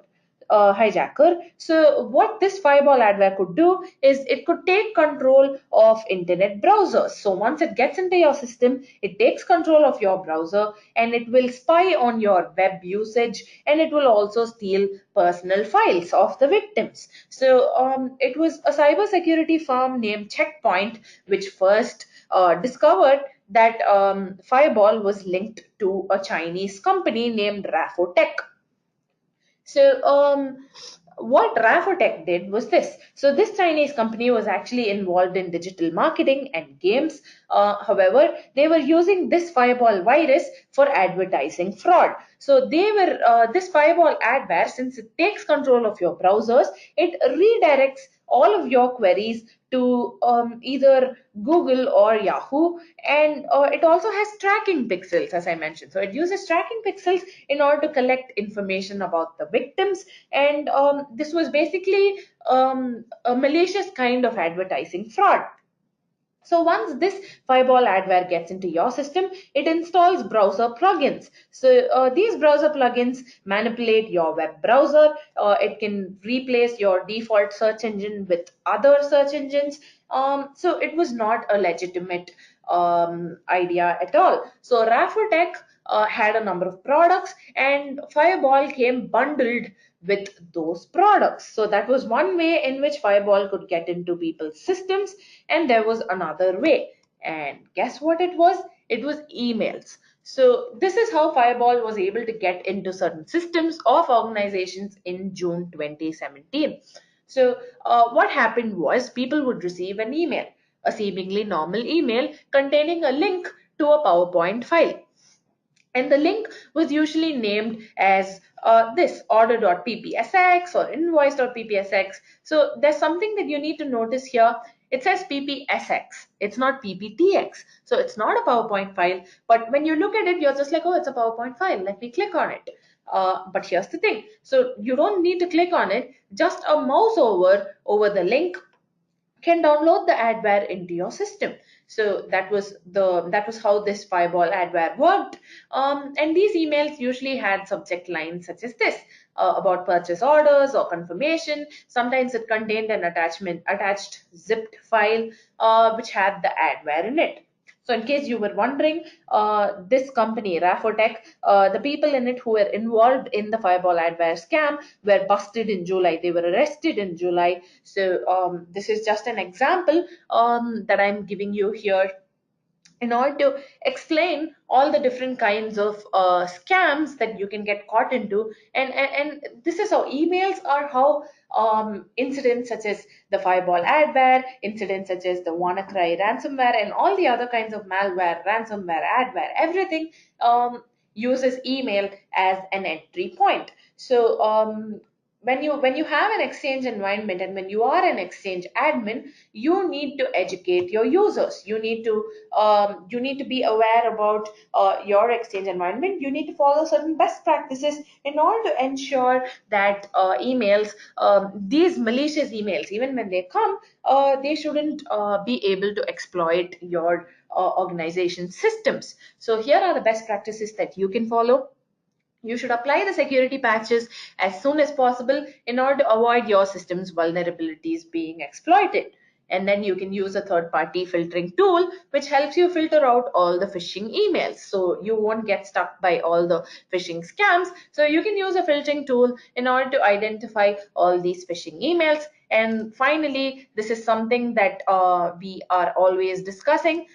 So what this Fireball adware could do is it could take control of internet browsers. So once it gets into your system, it takes control of your browser, and it will spy on your web usage, and it will also steal personal files of the victims. So it was a cybersecurity firm named Checkpoint which first discovered that Fireball was linked to a Chinese company named Rafotech. So what Rafotech did was this. So this Chinese company was actually involved in digital marketing and games. However, they were using this Fireball virus for advertising fraud. So this Fireball adware, since it takes control of your browsers, it redirects all of your queries to either Google or Yahoo, and it also has tracking pixels, as I mentioned. So it uses tracking pixels in order to collect information about the victims, and this was basically a malicious kind of advertising fraud. So once this Fireball adware gets into your system, it installs browser plugins. So these browser plugins manipulate your web browser. It can replace your default search engine with other search engines. So it was not a legitimate idea at all. So Rafotech had a number of products, and Fireball came bundled with those products. So that was one way in which Fireball could get into people's systems, and there was another way. And guess what it was? It was emails. So this is how Fireball was able to get into certain systems of organizations in June 2017. So what happened was people would receive an email, a seemingly normal email containing a link to a PowerPoint file. And the link was usually named as this order.ppsx or invoice.ppsx. So there's something that you need to notice here. It says ppsx, it's not pptx. So it's not a PowerPoint file, but when you look at it, you're just like, oh, it's a PowerPoint file, let me click on it. But here's the thing. So you don't need to click on it, just a mouse over the link can download the adware into your system. So that was how this Fireball adware worked. And these emails usually had subject lines such as this, about purchase orders or confirmation. Sometimes it contained an attached zipped file which had the adware in it. So in case you were wondering, this company, Rafotech, the people in it who were involved in the Fireball adware scam were busted in July. They were arrested in July. So this is just an example that I'm giving you here in order to explain all the different kinds of scams that you can get caught into. And this is how emails are how incidents such as the fireball adware, incidents such as the WannaCry ransomware, and all the other kinds of malware, ransomware, adware, everything uses email as an entry point. So when you have an exchange environment and when you are an exchange admin, you need to educate your users. You need to be aware about your exchange environment. You need to follow certain best practices in order to ensure that emails, these malicious emails, even when they come, they shouldn't be able to exploit your organization systems. So here are the best practices that you can follow. You should apply the security patches as soon as possible in order to avoid your system's vulnerabilities being exploited. And then you can use a third party filtering tool which helps you filter out all the phishing emails. So you won't get stuck by all the phishing scams. So you can use a filtering tool in order to identify all these phishing emails. And finally, this is something that we are always discussing,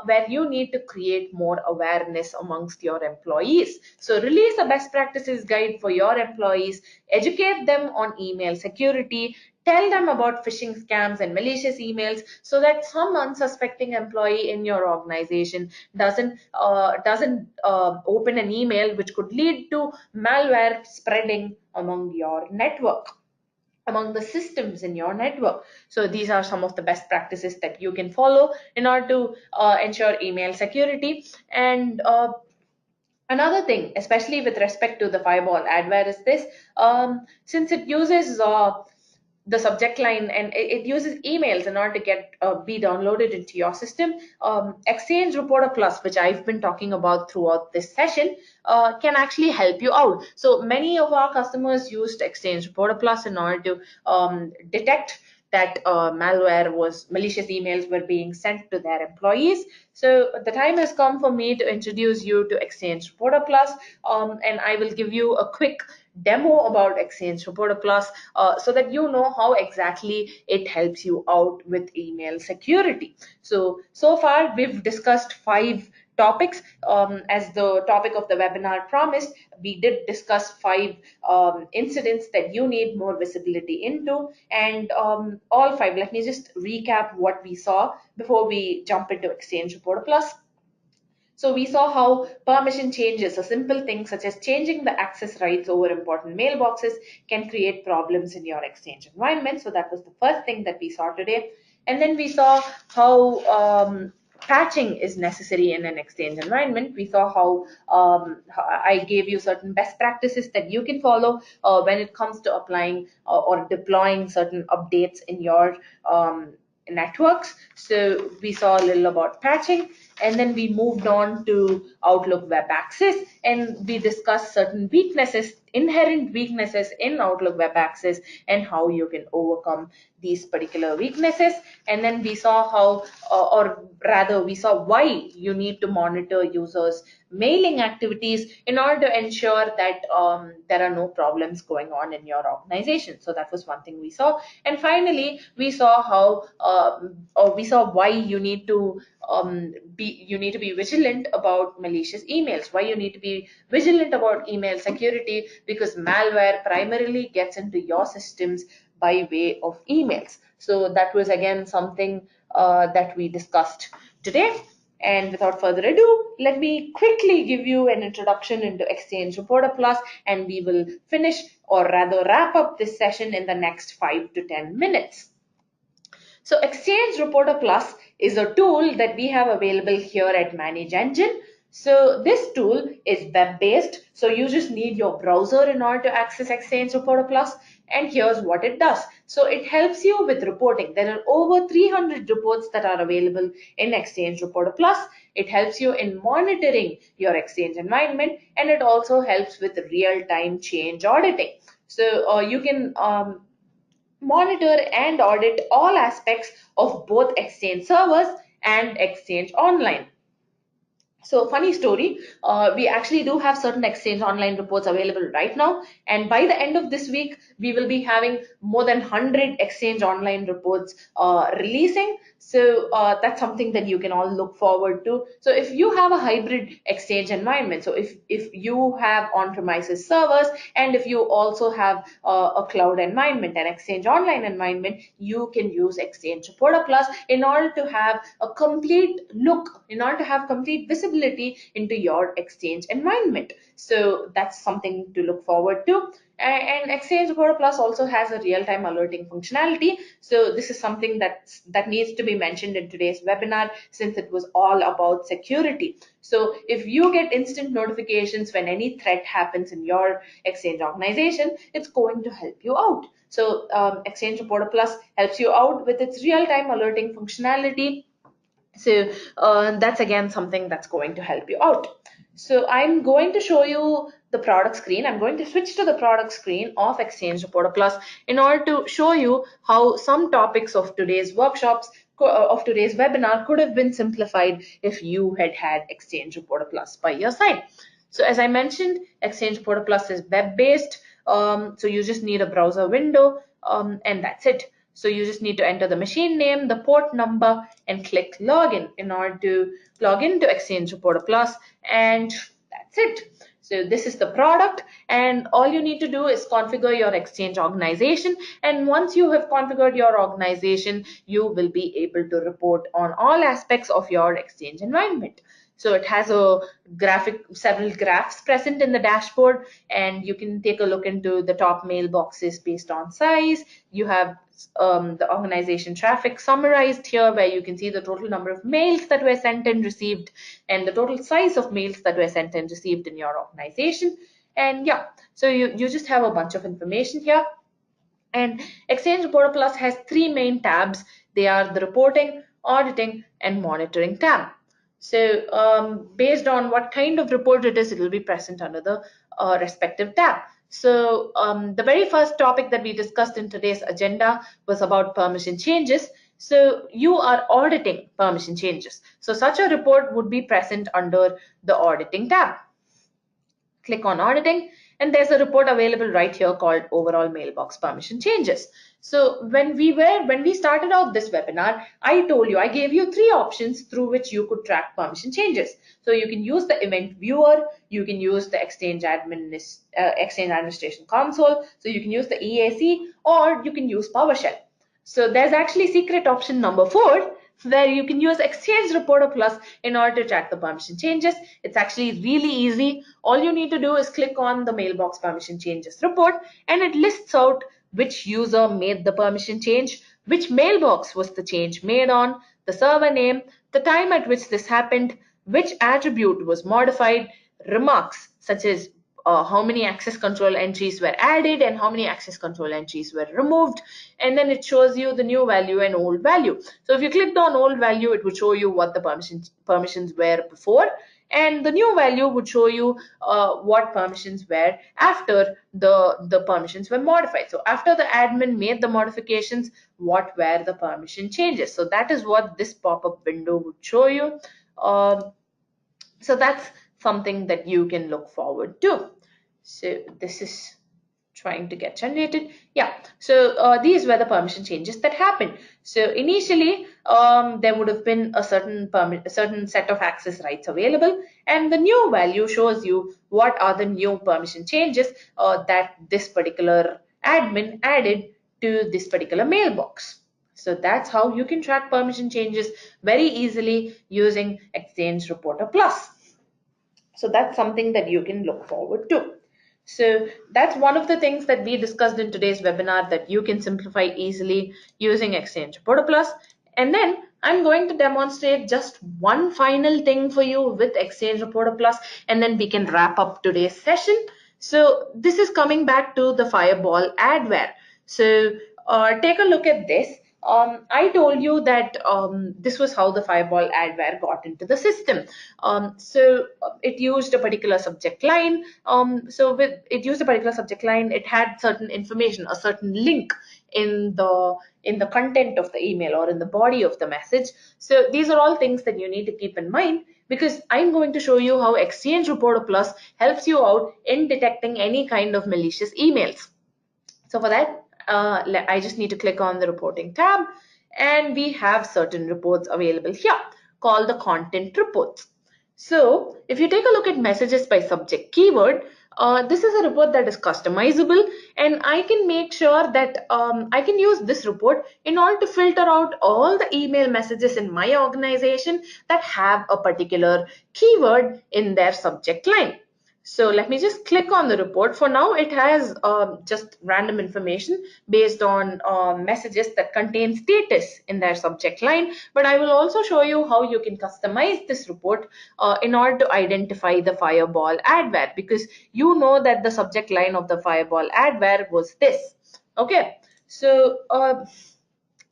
where you need to create more awareness amongst your employees. So release a best practices guide for your employees, educate them on email security, tell them about phishing scams and malicious emails so that some unsuspecting employee in your organization doesn't open an email which could lead to malware spreading among your network, among the systems in your network. So these are some of the best practices that you can follow in order to ensure email security. And another thing, especially with respect to the fireball adware, is this: since it uses the subject line and it uses emails in order to get be downloaded into your system, Exchange Reporter Plus, which I've been talking about throughout this session, can actually help you out. So many of our customers used Exchange Reporter Plus in order to detect that malicious emails were being sent to their employees. So the time has come for me to introduce you to Exchange Reporter Plus, and I will give you a quick demo about Exchange Reporter Plus, so that you know how exactly it helps you out with email security. So far we've discussed 5 topics. As the topic of the webinar promised, we did discuss 5 incidents that you need more visibility into, and all 5, let me just recap what we saw before we jump into Exchange Reporter Plus. So we saw how permission changes, a simple thing such as changing the access rights over important mailboxes, can create problems in your Exchange environment. So that was the first thing that we saw today. And then we saw how patching is necessary in an Exchange environment. We saw how I gave you certain best practices that you can follow when it comes to applying or deploying certain updates in your networks. So we saw a little about patching, and then we moved on to Outlook Web Access, and we discussed certain weaknesses, inherent weaknesses in Outlook Web Access, and how you can overcome these particular weaknesses. And then we saw how, or rather, we saw why you need to monitor users' mailing activities in order to ensure that there are no problems going on in your organization. So that was one thing we saw. And finally, we saw how, or we saw why you need to be vigilant about malicious emails, why you need to be vigilant about email security, because malware primarily gets into your systems by way of emails. So that was again something that we discussed today. And without further ado, let me quickly give you an introduction into Exchange Reporter Plus, and we will finish, or rather wrap up this session in the next 5 to 10 minutes. So Exchange Reporter Plus is a tool that we have available here at Manage Engine. So this tool is web-based, so you just need your browser in order to access Exchange Reporter Plus. And here's what it does. So it helps you with reporting. There are over 300 reports that are available in Exchange Reporter Plus. It helps you in monitoring your Exchange environment, and it also helps with real-time change auditing. So you can monitor and audit all aspects of both Exchange servers and Exchange Online. So funny story, we actually do have certain Exchange Online reports available right now, and by the end of this week, we will be having more than 100 Exchange Online reports releasing. So that's something that you can all look forward to. So if you have a hybrid Exchange environment, so if you have on-premises servers and if you also have a cloud environment, an Exchange Online environment, you can use Exchange Reporter Plus in order to have a complete look, in order to have complete visibility into your Exchange environment. So that's something to look forward to. And Exchange Reporter Plus also has a real-time alerting functionality. So this is something that needs to be mentioned in today's webinar, since it was all about security. So if you get instant notifications when any threat happens in your Exchange organization, it's going to help you out. So Exchange Reporter Plus helps you out with its real-time alerting functionality. So that's again something that's going to help you out. So I'm going to show you the product screen. I'm going to switch to the product screen of Exchange Reporter Plus in order to show you how some topics of today's workshops, of today's webinar could have been simplified if you had had Exchange Reporter Plus by your side. So as I mentioned, Exchange Reporter Plus is web-based. So you just need a browser window and that's it. So you just need to enter the machine name, the port number, and click login in order to log into Exchange Reporter Plus, and that's it. So this is the product, and all you need to do is configure your Exchange organization. And once you have configured your organization, you will be able to report on all aspects of your Exchange environment. So it has a several graphs present in the dashboard, and you can take a look into the top mailboxes based on size. You have the organization traffic summarized here, where you can see the total number of mails that were sent and received, and the total size of mails that were sent and received in your organization. And yeah, so you just have a bunch of information here. And Exchange Reporter Plus has three main tabs. They are the reporting, auditing, and monitoring tab. So based on what kind of report it is, it will be present under the respective tab. So the very first topic that we discussed in today's agenda was about permission changes. So you are auditing permission changes. So such a report would be present under the auditing tab. Click on auditing, and there's a report available right here called overall mailbox permission changes. So when we started out this webinar, I gave you three options through which you could track permission changes. So you can use the event viewer, you can use the Exchange administration console, so you can use the EAC, or you can use PowerShell. So there's actually secret option number 4, where you can use Exchange Reporter Plus in order to track the permission changes. It's actually really easy. All you need to do is click on the mailbox permission changes report, and it lists out which user made the permission change, which mailbox was the change made on, the server name, the time at which this happened, which attribute was modified, remarks such as how many access control entries were added and how many access control entries were removed, and then it shows you the new value and old value. So if you clicked on old value, it would show you what the permissions were before, and the new value would show you what permissions were after the permissions were modified. So after the admin made the modifications, what were the permission changes? So that is what this pop-up window would show you. So that's something that you can look forward to. So this is trying to get generated. Yeah, so these were the permission changes that happened. So initially there would have been a certain set of access rights available, and the new value shows you what are the new permission changes that this particular admin added to this particular mailbox. So that's how you can track permission changes very easily using Exchange Reporter Plus. So that's something that you can look forward to. So that's one of the things that we discussed in today's webinar that you can simplify easily using Exchange Reporter Plus. And then I'm going to demonstrate just one final thing for you with Exchange Reporter Plus, and then we can wrap up today's session. So this is coming back to the Fireball adware. So take a look at this. I told you that this was how the Fireball adware got into the system. So it used a particular subject line. So with it used a particular subject line, it had certain information, a certain link in the content of the email or in the body of the message. So these are all things that you need to keep in mind because I'm going to show you how Exchange Reporter Plus helps you out in detecting any kind of malicious emails. So for that, I just need to click on the reporting tab, and we have certain reports available here called the content reports. So if you take a look at messages by subject keyword, this is a report that is customizable, and I can make sure that I can use this report in order to filter out all the email messages in my organization that have a particular keyword in their subject line. So let me just click on the report. For now, it has just random information based on messages that contain status in their subject line. But I will also show you how you can customize this report in order to identify the fireball adware, because you know that the subject line of the fireball adware was this. Okay, so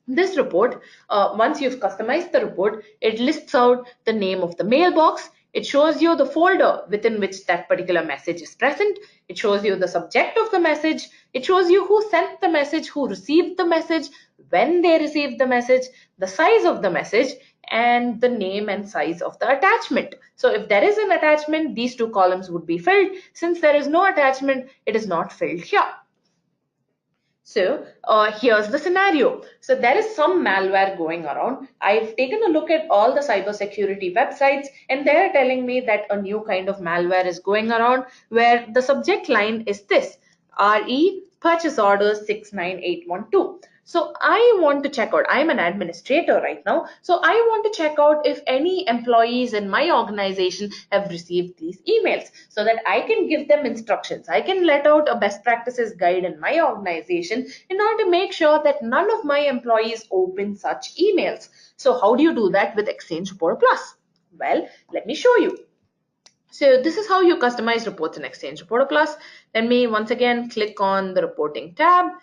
this report, once you've customized the report, it lists out the name of the mailbox. It shows you the folder within which that particular message is present. It shows you the subject of the message. It shows you who sent the message, who received the message, when they received the message, the size of the message, and the name and size of the attachment. So if there is an attachment, these two columns would be filled. Since there is no attachment, it is not filled here. So here's the scenario. So there is some malware going around. I've taken a look at all the cybersecurity websites, and they're telling me that a new kind of malware is going around where the subject line is this: RE purchase order 69812. So I want to check out, I'm an administrator right now, so I want to check out if any employees in my organization have received these emails so that I can give them instructions. I can let out a best practices guide in my organization in order to make sure that none of my employees open such emails. So how do you do that with Exchange Reporter Plus? Well, let me show you. So this is how you customize reports in Exchange Reporter Plus. Let me once again click on the reporting tab.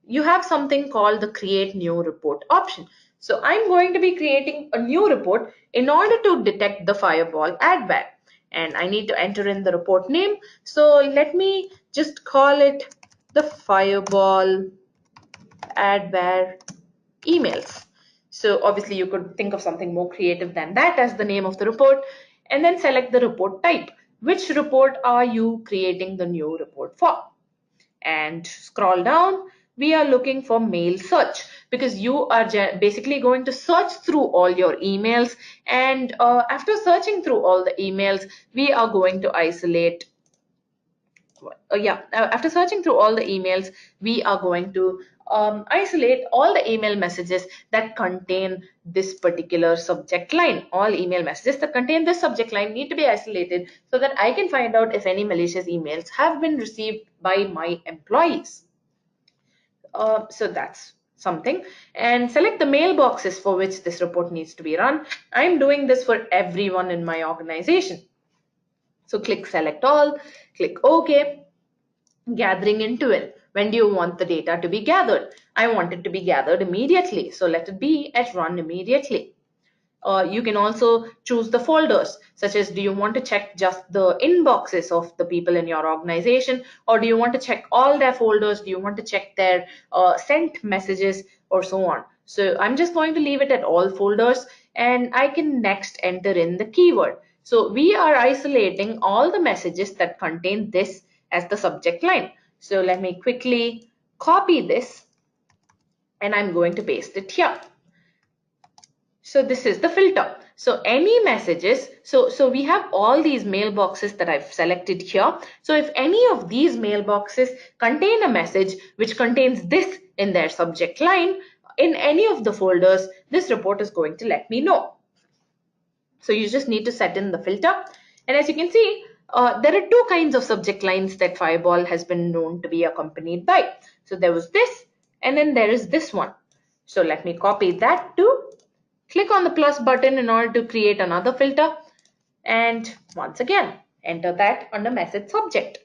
You have something called the create new report option. So I'm going to be creating a new report in order to detect the fireball adware. And I need to enter in the report name. So let me just call it the fireball adware emails. So obviously you could think of something more creative than that as the name of the report, and then select the report type. Which report are you creating the new report for? And scroll down. We are looking for mail search because you are basically going to search through all your emails, and after searching through all the emails, we are going to isolate after searching through all the emails, we are going to isolate all the email messages that contain this particular subject line. All email messages that contain this subject line need to be isolated so that I can find out if any malicious emails have been received by my employees. So that's something. And select the mailboxes for which this report needs to be run. I'm doing this for everyone in my organization. So click select all, click OK. Gathering into it. When do you want the data to be gathered? I want it to be gathered immediately. So let it be at run immediately. You can also choose the folders, such as do you want to check just the inboxes of the people in your organization, or do you want to check all their folders? Do you want to check their sent messages or so on? So I'm just going to leave it at all folders, and I can next enter in the keyword. So we are isolating all the messages that contain this as the subject line. So let me quickly copy this, and I'm going to paste it here. So this is the filter. So any messages, so we have all these mailboxes that I've selected here. So if any of these mailboxes contain a message which contains this in their subject line, in any of the folders, this report is going to let me know. So you just need to set in the filter. And as you can see, there are two kinds of subject lines that Fireball has been known to be accompanied by. So there was this, and then there is this one. So let me copy that too. Click on the plus button in order to create another filter, and once again enter that under message subject,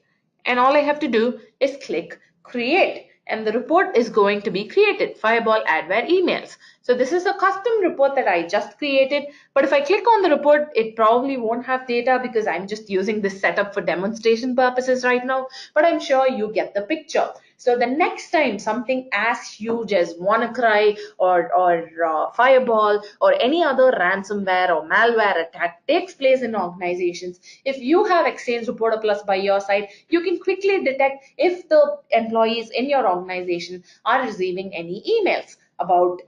and all I have to do is click create, and the report is going to be created, fireball adware emails. So this is a custom report that I just created, but if I click on the report, it probably won't have data because I'm just using this setup for demonstration purposes right now, but I'm sure you get the picture. So the next time something as huge as WannaCry or Fireball or any other ransomware or malware attack takes place in organizations, if you have Exchange Reporter Plus by your side, you can quickly detect if the employees in your organization are receiving any emails about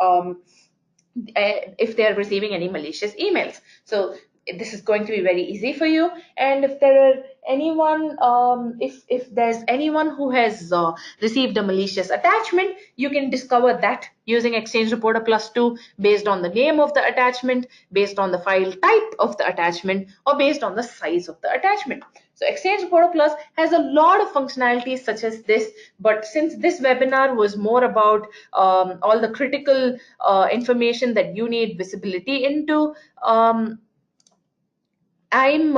if they're receiving any malicious emails. So this is going to be very easy for you. And if there are anyone, if there's anyone who has received a malicious attachment, you can discover that using Exchange Reporter Plus 2 based on the name of the attachment, based on the file type of the attachment, or based on the size of the attachment. So Exchange Reporter Plus has a lot of functionalities such as this, but since this webinar was more about all the critical information that you need visibility into, I'm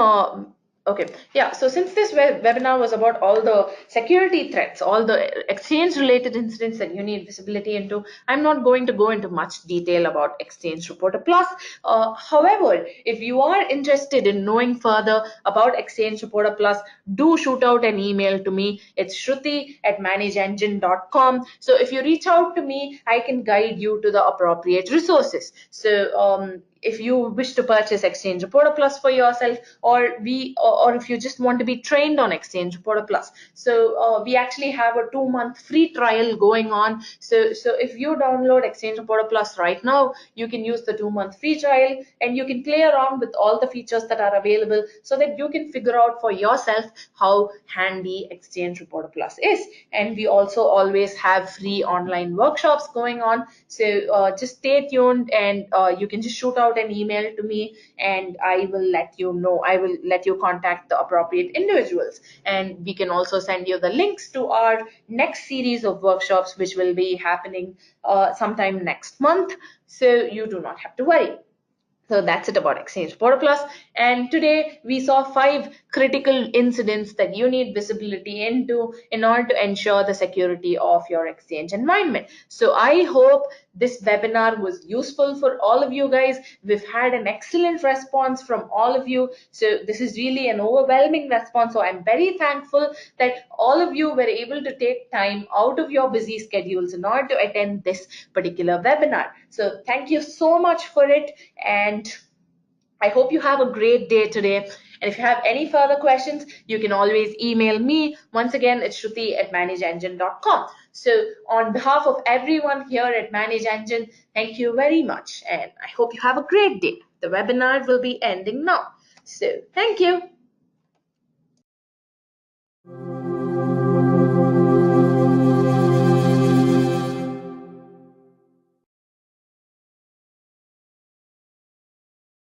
okay. Yeah. So since this webinar was about all the security threats, all the exchange related incidents that you need visibility into, I'm not going to go into much detail about Exchange Reporter Plus. However, if you are interested in knowing further about Exchange Reporter Plus, do shoot out an email to me. It's shruti@manageengine.com. So if you reach out to me, I can guide you to the appropriate resources. So if you wish to purchase Exchange Reporter Plus for yourself, or if you just want to be trained on Exchange Reporter Plus, so we actually have a 2-month free trial going on. So if you download Exchange Reporter Plus right now, you can use the 2-month free trial and you can play around with all the features that are available, so that you can figure out for yourself how handy Exchange Reporter Plus is. And we also always have free online workshops going on. So just stay tuned, and you can just shoot out an email to me, and I will let you know. I will let you contact the appropriate individuals, and we can also send you the links to our next series of workshops, which will be happening sometime next month. So you do not have to worry. So that's it about Exchange Reporter Plus. And today we saw 5 critical incidents that you need visibility into in order to ensure the security of your Exchange environment. So I hope this webinar was useful for all of you guys. We've had an excellent response from all of you. So this is really an overwhelming response. So I'm very thankful that all of you were able to take time out of your busy schedules in order to attend this particular webinar. So thank you so much for it. And I hope you have a great day today. And if you have any further questions, you can always email me. Once again, it's shruti@manageengine.com. So on behalf of everyone here at Manage Engine, thank you very much. And I hope you have a great day. The webinar will be ending now. So thank you.